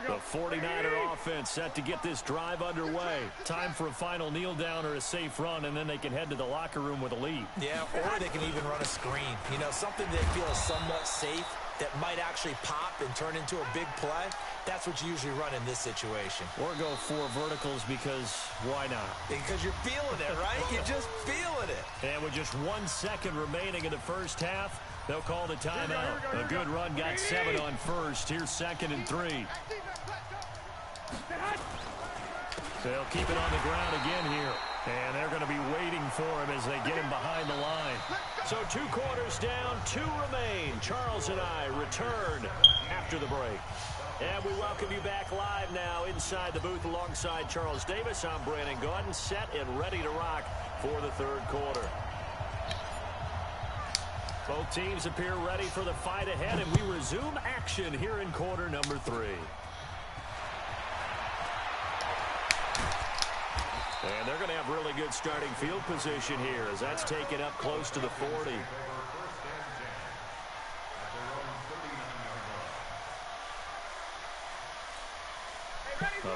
The 49er offense set to get this drive underway. Time for a final kneel down or a safe run, and then they can head to the locker room with a lead. Yeah, or they can even run a screen. You know, something they feel is somewhat safe that might actually pop and turn into a big play. That's what you usually run in this situation. Or go 4 verticals, because why not? Because you're feeling it, right? You're just feeling it. And with just 1 second remaining in the first half, they'll call the timeout. A good run got 7 on first. Here's 2nd and 3. They'll keep it on the ground again here. And they're going to be waiting for him as they get him behind the line. So 2 quarters down, 2 remain. Charles and I return after the break. And we welcome you back live now inside the booth alongside Charles Davis. I'm Brandon Gordon, set and ready to rock for the 3rd quarter. Both teams appear ready for the fight ahead, and we resume action here in quarter number 3. And they're going to have really good starting field position here as that's taken up close to the 40.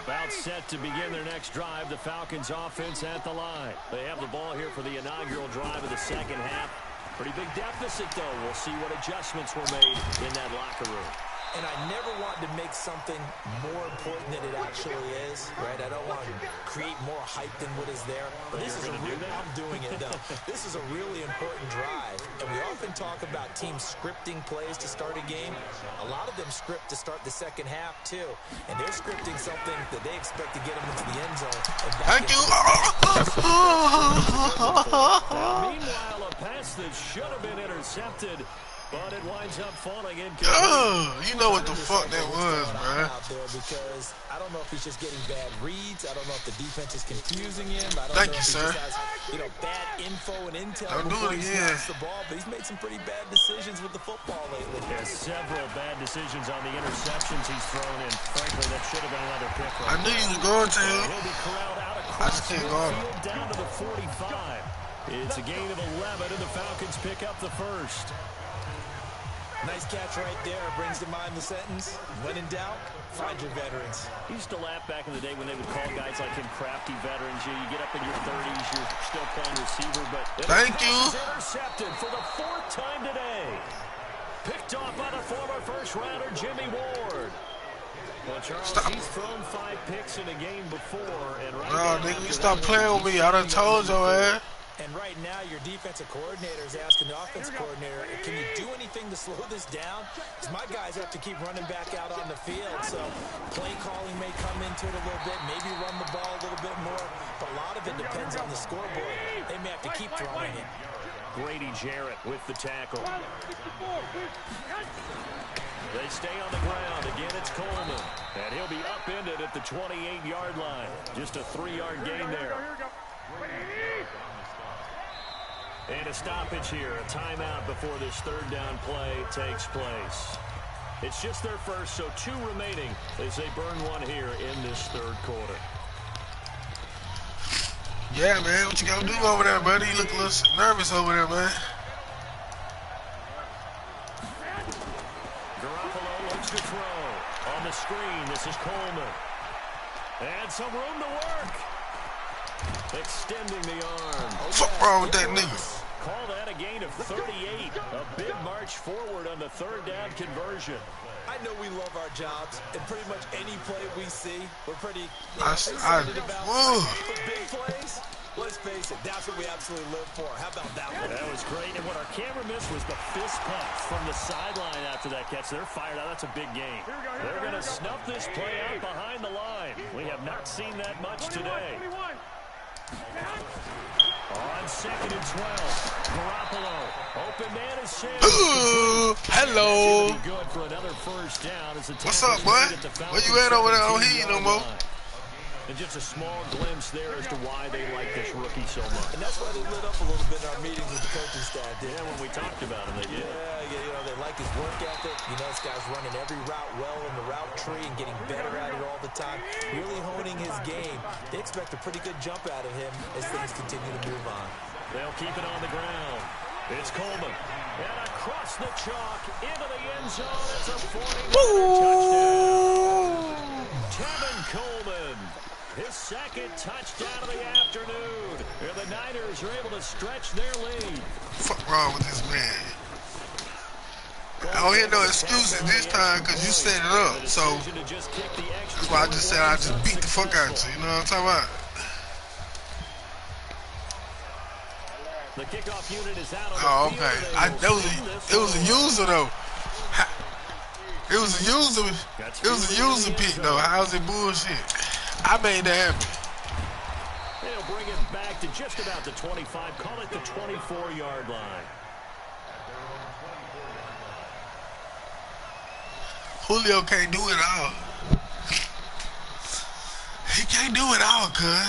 About set to begin their next drive. The Falcons offense at the line. They have the ball here for the inaugural drive of the 2nd half. Pretty big deficit, though. We'll see what adjustments were made in that locker room. And I never want to make something more important than it actually is, right? I don't want to create more hype than what is there. But this is a real, I'm doing it, though. This is a really important drive. And we often talk about teams scripting plays to start a game. A lot of them script to start the 2nd half, too. And they're scripting something that they expect to get them into the end zone. Thank you. Now, meanwhile, a pass that should have been intercepted, but it winds up falling in. You know what the fuck that was, man. Out there because I don't know if he's just getting bad reads. I don't know if the defense is confusing him. I don't Thank know you, if sir. he just has, bad info and intel Don't do before it he again. snaps the ball. But he's made some pretty bad decisions with the football lately. There's several bad decisions on the interceptions he's thrown, and frankly, that should have been another pick. I knew you was going to. He'll be corralled out I across just the can't go. field down to the 45. It's a gain of 11, and the Falcons pick up the 1st. Nice catch right there. Brings to mind the sentence, when in doubt, find your veterans. He used to laugh back in the day when they would call guys like him crafty veterans. You get up in your 30s, you're still playing receiver, but thank you. Intercepted for the 4th time today. Picked off by the former first-rounder Jimmy Ward. Well, Charles, stop. He's thrown 5 picks in a game before, and right now, nigga, you stop playing with me. I done told your ass. And right now, your defensive coordinator is asking the offensive coordinator, can you do anything to slow this down? Because my guys have to keep running back out on the field. So play calling may come into it a little bit, maybe run the ball a little bit more. But a lot of it depends on the scoreboard. They may have to keep throwing it. Grady Jarrett with the tackle. They stay on the ground. Again, it's Coleman. And he'll be upended at the 28-yard line. Just a 3-yard gain there. And a stoppage here, a timeout before this 3rd down play takes place. It's just their first, so 2 remaining as they burn 1 here in this 3rd quarter. Yeah, man, what you gotta do over there, buddy? You look a little nervous over there, man. Garoppolo looks to throw. On the screen, this is Coleman. And some room to work. Extending the arm. Fuck wrong with that nigga? Call that a gain of 38. A big march forward on the 3rd down conversion. I know we love our jobs, and pretty much any play we see, we're pretty excited about. Whoa. But big plays, let's face it, that's what we absolutely live for. How about that one? That was great, and what our camera missed was the fist pump from the sideline after that catch. They're fired out. That's a big gain. They're going to snuff this play out behind the line. We have not seen that much today. On 2nd and 12, Garoppolo, open man is Sanders. Hello. Good for another 1st down. As the What's up, boy? Where you at over there? I don't hear you no more. And just a small glimpse there as to why they like this rookie so much. And that's why they lit up a little bit in our meetings with the coaching staff. Yeah, when we talked about him, they did. Yeah, they like his work ethic. This guy's running every route well in the route tree and getting better at it all the time. Really honing his game. They expect a pretty good jump out of him as things continue to move on. They'll keep it on the ground. It's Coleman. And across the chalk into the end zone. It's a 40-yard touchdown. Tevin Coleman. His 2nd touchdown of the afternoon. And the Niners are able to stretch their lead. Fuck wrong with this man? I don't hear no excuses this time because you set it up. So that's why I just said I just beat the fuck out of you. You know what I'm talking about? The kickoff unit is out on Oh, the okay. field. It was a user though. It was a user. It was a user pick though. How's it bullshit? I made that happen. They'll bring it back to to just about the 25. Call it the 24-yard line. Julio can't do it all. He can't do it all, cuz.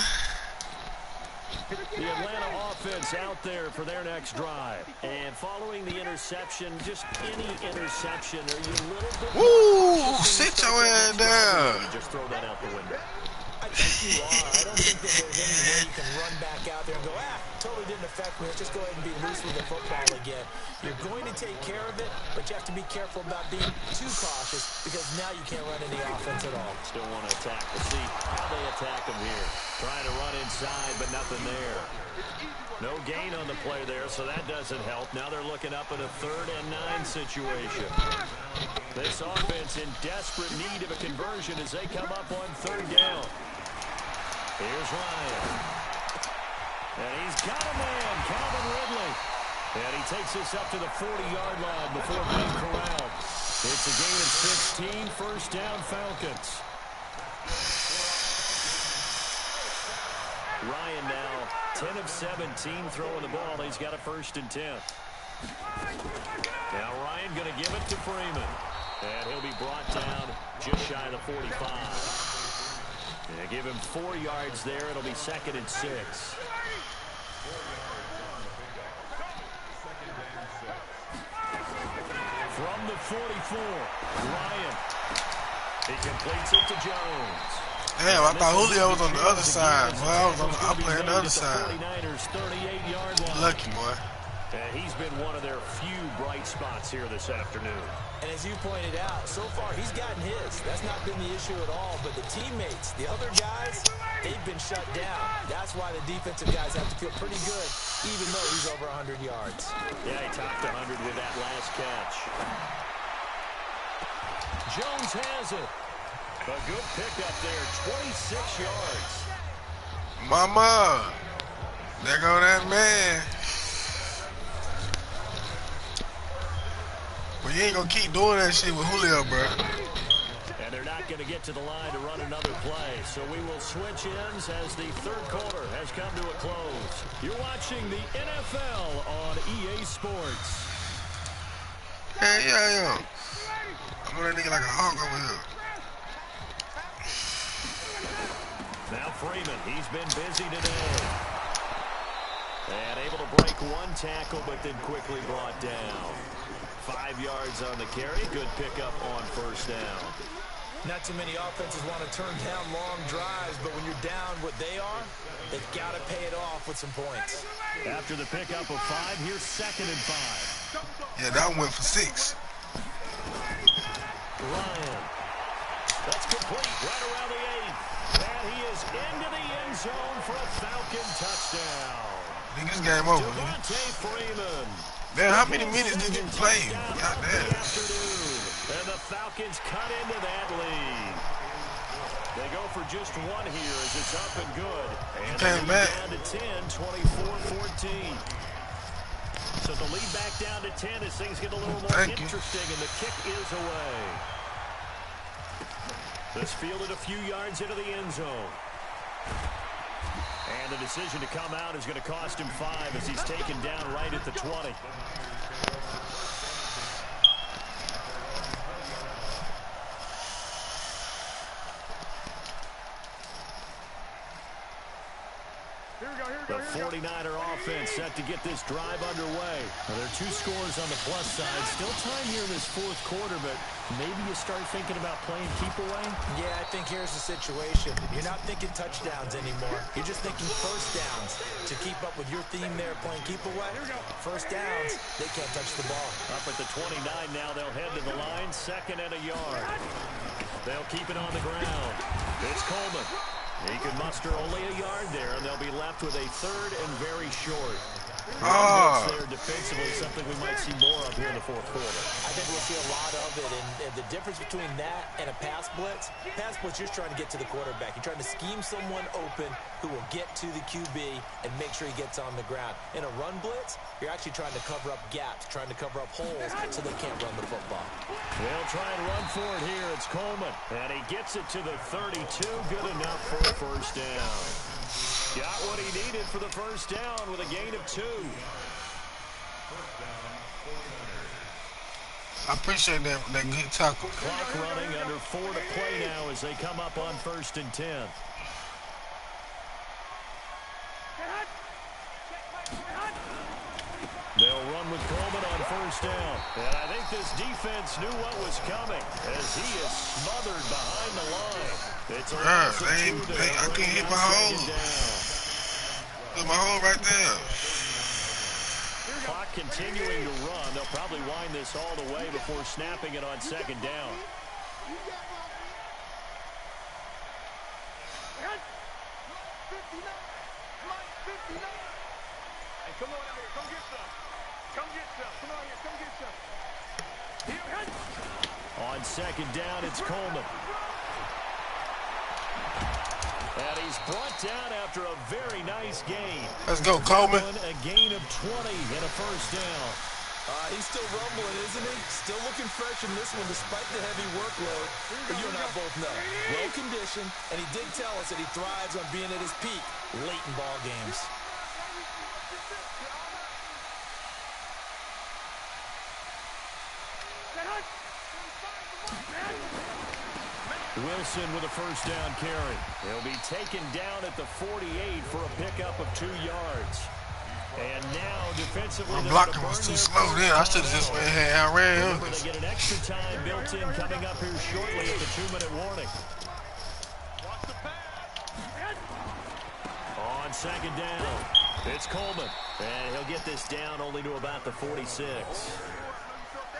The Atlanta offense out there for their next drive. And following the interception, just any interception, are you a little bit... Woo! Sit your ass down. Just throw that out the window. I think you are. I don't think that there's any way you can run back out there and go, totally didn't affect me. Let's just go ahead and be loose with the football again. You're going to take care of it, but you have to be careful about being too cautious because now you can't run any offense at all. Still want to attack. We'll see how they attack him here. Trying to run inside, but nothing there. No gain on the play there, so that doesn't help. Now they're looking up at a 3rd and 9 situation. This offense in desperate need of a conversion as they come up on 3rd down. Here's Ryan. And he's got a man, Calvin Ridley. And he takes this up to the 40-yard line before being corralled. It's a gain of 16, 1st down Falcons. Ryan now 10 of 17 throwing the ball. He's got a 1st and 10. Now Ryan going to give it to Freeman. And he'll be brought down just shy of the 45. They give him 4 yards there. It'll be 2nd and 6. From the 44, Ryan. He completes it to Jones. Damn, I thought Julio was on the other side. Well, I played the other side. 49ers 38-yard line. Lucky, boy. And he's been one of their few bright spots here this afternoon. And as you pointed out, so far he's gotten his. That's not been the issue at all. But the teammates, the other guys, they've been shut down. That's why the defensive guys have to feel pretty good, even though he's over 100 yards. Yeah, he topped 100 with that last catch. Jones has it. A good pickup there, 26 yards. Mama, there go that man. But you ain't gonna keep doing that shit with Julio, bro. And they're not going to get to the line to run another play. So we will switch ends as the 3rd quarter has come to a close. You're watching the NFL on EA Sports. Hey, yeah. I'm gonna nigga like a hawk over here. Now Freeman, he's been busy today. And able to break 1 tackle, but then quickly brought down. 5 yards on the carry. Good pickup on 1st down. Not too many offenses want to turn down long drives, but when you're down what they are, they've got to pay it off with some points. After the pickup of 5, here's 2nd and 5. Yeah, that one went for 6. Ryan. That's complete right around the 8. And he is into the end zone for a Falcon touchdown. Nigga, this game over, man. Devontae Freeman. Man, how many minutes did you play? Goddamn. And the Falcons cut into that lead. They go for just 1 here as it's up and good. And came back down to 10, 24-14. So the lead back down to 10 as things get a little more interesting, and the kick is away. This fielded a few yards into the end zone. And the decision to come out is going to cost him 5 as he's taken down right at the 20. The 49er offense set to get this drive underway. Now, there are 2 scores on the plus side. Still time here in this 4th quarter, but maybe you start thinking about playing keep away? Yeah, I think here's the situation. You're not thinking touchdowns anymore. You're just thinking 1st downs. To keep up with your theme there, playing keep away, 1st downs, they can't touch the ball. Up at the 29 now, they'll head to the line, 2nd and a yard. They'll keep it on the ground. It's Coleman. He can muster only a yard there, and they'll be left with a 3rd and very short. There defensively, something we might see more of here in the 4th quarter. I think we'll see a lot of it, and the difference between that and a pass blitz, you're just trying to get to the quarterback. You're trying to scheme someone open who will get to the QB and make sure he gets on the ground. In a run blitz, you're actually trying to cover up gaps, trying to cover up holes so they can't run the football. They'll try and run for it here. It's Coleman, and he gets it to the 32. Good enough for a 1st down. Got what he needed for the first down with a gain of 2. I appreciate that good tackle. Clock running, under 4 to play now as they come up on 1st and 10. They'll run with Coleman on 1st down. And I think this defense knew what was coming as he is smothered behind the line. It's a loss of 2 I can't hit my hole. There's my hole right there. Clock continuing to run. They'll probably wind this all the way before snapping it on 2nd down. Come on out here. Come get some. Come get some. Come on here. Come get some. On 2nd down, it's Coleman. And he's brought down after a very nice gain. Let's go, Coleman. A gain of 20 and a 1st down. He's still rumbling, isn't he? Still looking fresh in this one despite the heavy workload. But you and I both know, well-conditioned, and he did tell us that he thrives on being at his peak late in ball games. Wilson with a 1st down carry. He'll be taken down at the 48 for a pickup of 2 yards. And now defensively, my blocking was too slow there. I should have just went ahead and ran him. They get an extra time built in coming up here shortly at the 2-minute warning. On 2nd down, it's Coleman. And he'll get this down only to about the 46.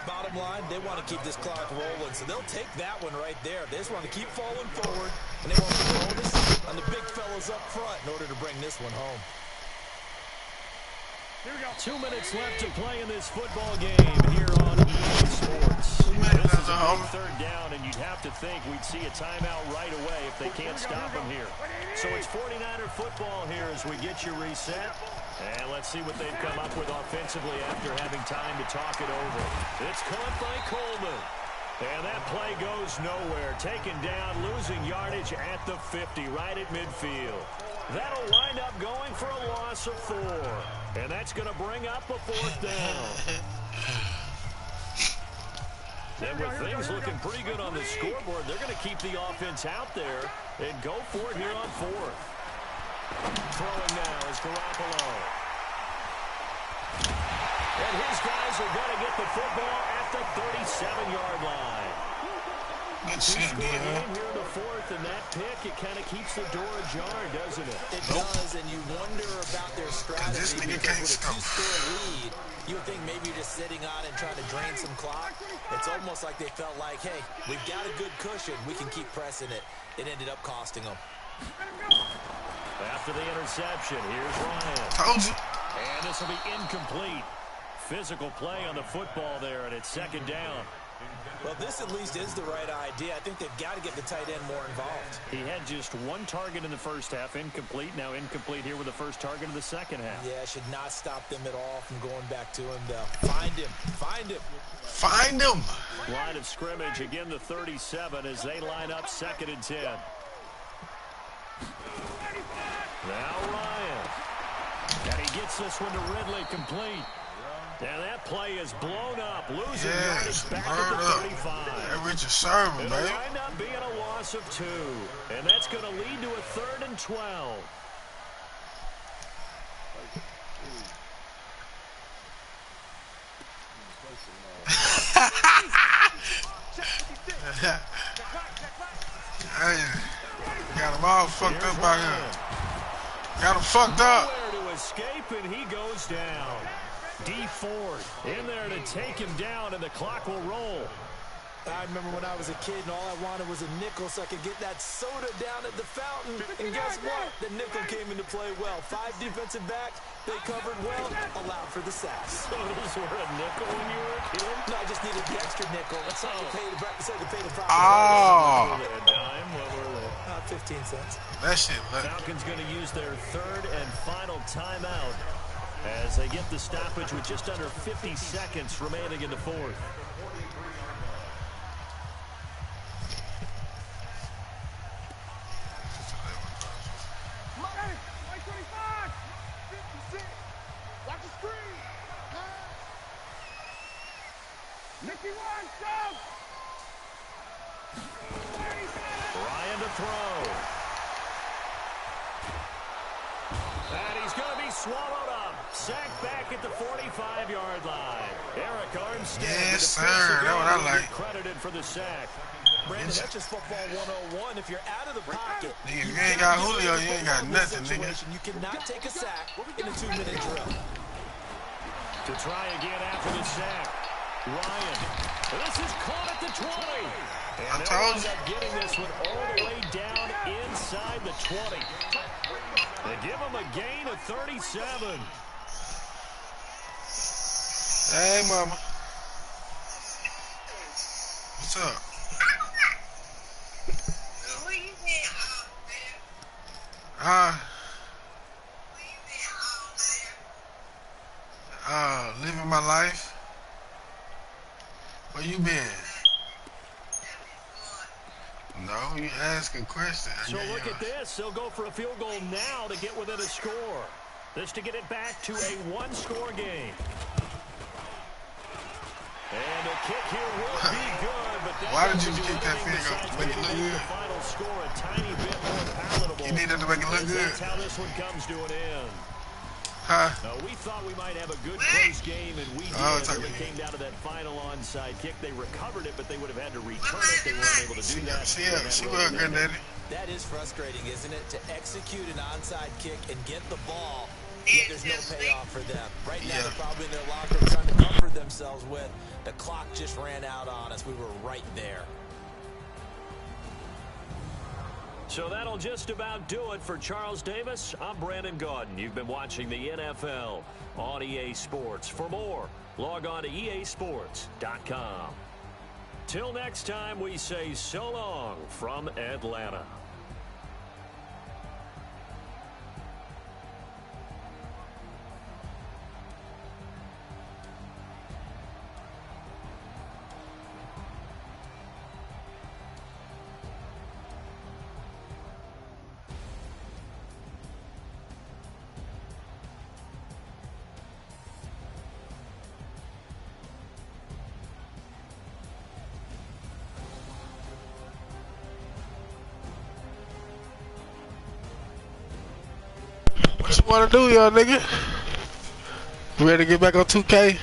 Bottom line, they want to keep this clock rolling, so they'll take that one right there. They just want to keep falling forward, and they want to bonus on the big fellas up front in order to bring this one home. Here we go. 2 minutes left to play in this football game here on EA Sports. This is a big 3rd down, and you'd have to think we'd see a timeout right away if they can't stop him here. So it's 49er football here as we get you reset. And let's see what they've come up with offensively after having time to talk it over. It's caught by Coleman. And that play goes nowhere. Taken down, losing yardage at the 50, right at midfield. That'll wind up going for a loss of 4. And that's going to bring up a 4th down. And with things looking pretty good on the scoreboard, they're going to keep the offense out there and go for it here on 4th. Throwing now is Garoppolo. And his guys are going to get the football at the 37-yard line. Good shit, Here in the 4th, and that pick, it kind of keeps the door ajar, doesn't it? It does, and you wonder about their strategy because with a 2-score lead, you would think maybe you're just sitting on and trying to drain some clock. It's almost like they felt like, hey, we've got a good cushion. We can keep pressing it. It ended up costing them. After the interception, here's Ryan. Told you. And this will be incomplete. Physical play on the football there, and it's 2nd down. Well, this at least is the right idea. I think they've got to get the tight end more involved. He had just 1 target in the 1st half, incomplete. Now incomplete here with the 1st target of the 2nd half. Yeah, should not stop them at all from going back to him, though. Find him. Find him. Find him. Line of scrimmage, again the 37 as they line up 2nd and 10. Now Ryan. And he gets this one to Ridley, complete. And that play is blown up, losing yardage back at the 35. That Richard Sherman, It'll man. wind up being a loss of 2. And that's going to lead to a 3rd and 12. Hey, got him all fucked up out here. Got him fucked up. Nowhere to escape, and he goes down. D Ford in there to take him down, and the clock will roll. I remember when I was a kid and all I wanted was a nickel so I could get that soda down at the fountain. And guess what? The nickel came into play well. 5 defensive backs, they covered well, allowed for the sacks. Sodas were a nickel when you were a kid? No, I just needed the extra nickel. That's how you pay the proper. Oh. A dime, what were they? 15 cents. That shit, man. Falcons going to use their 3rd and final timeout as they get the stoppage with just under 50 seconds remaining in the 4th. Mickey one, go! Ryan to throw. And he's going to be swallowed up. Sacked back at the 45-yard line. Eric Armstead. Yes, sir. That's what I like. Credited for the sack. Brandon, that's just football 101. If you're out of the pocket, Nigga, if you ain't got Julio, you ain't got nothing, nigga. you cannot take a sack in a 2-minute drill. To try again after the sack. Ryan. This is caught at the 20. And I told you. Getting this one all the way down inside the 20. They give him a gain of 37. Hey, mama. What's up? Living my life. Where you been? No, you asking questions. So look at this. They'll go for a field goal now to get within a score. This to get it back to a one-score game. And a kick here will be good. But why did you kick that field goal? To make it look good? The final score a tiny bit more palatable. You needed to make it look good. That's how this one comes to an end. Huh? We thought we might have a good close game, and we did. When it came down to that final onside kick, they recovered it, but they would have had to return it. They weren't able to do that. She was good at it. That is frustrating, isn't it? To execute an onside kick and get the ball, yet there's no payoff for them. Right now, they're probably in their locker room trying to comfort themselves with, the clock just ran out on us. We were right there. So that'll just about do it for Charles Davis. I'm Brandon Gaudin. You've been watching the NFL on EA Sports. For more, log on to easports.com. Till next time, we say so long from Atlanta. What you wanna do, y'all nigga? You ready to get back on 2K?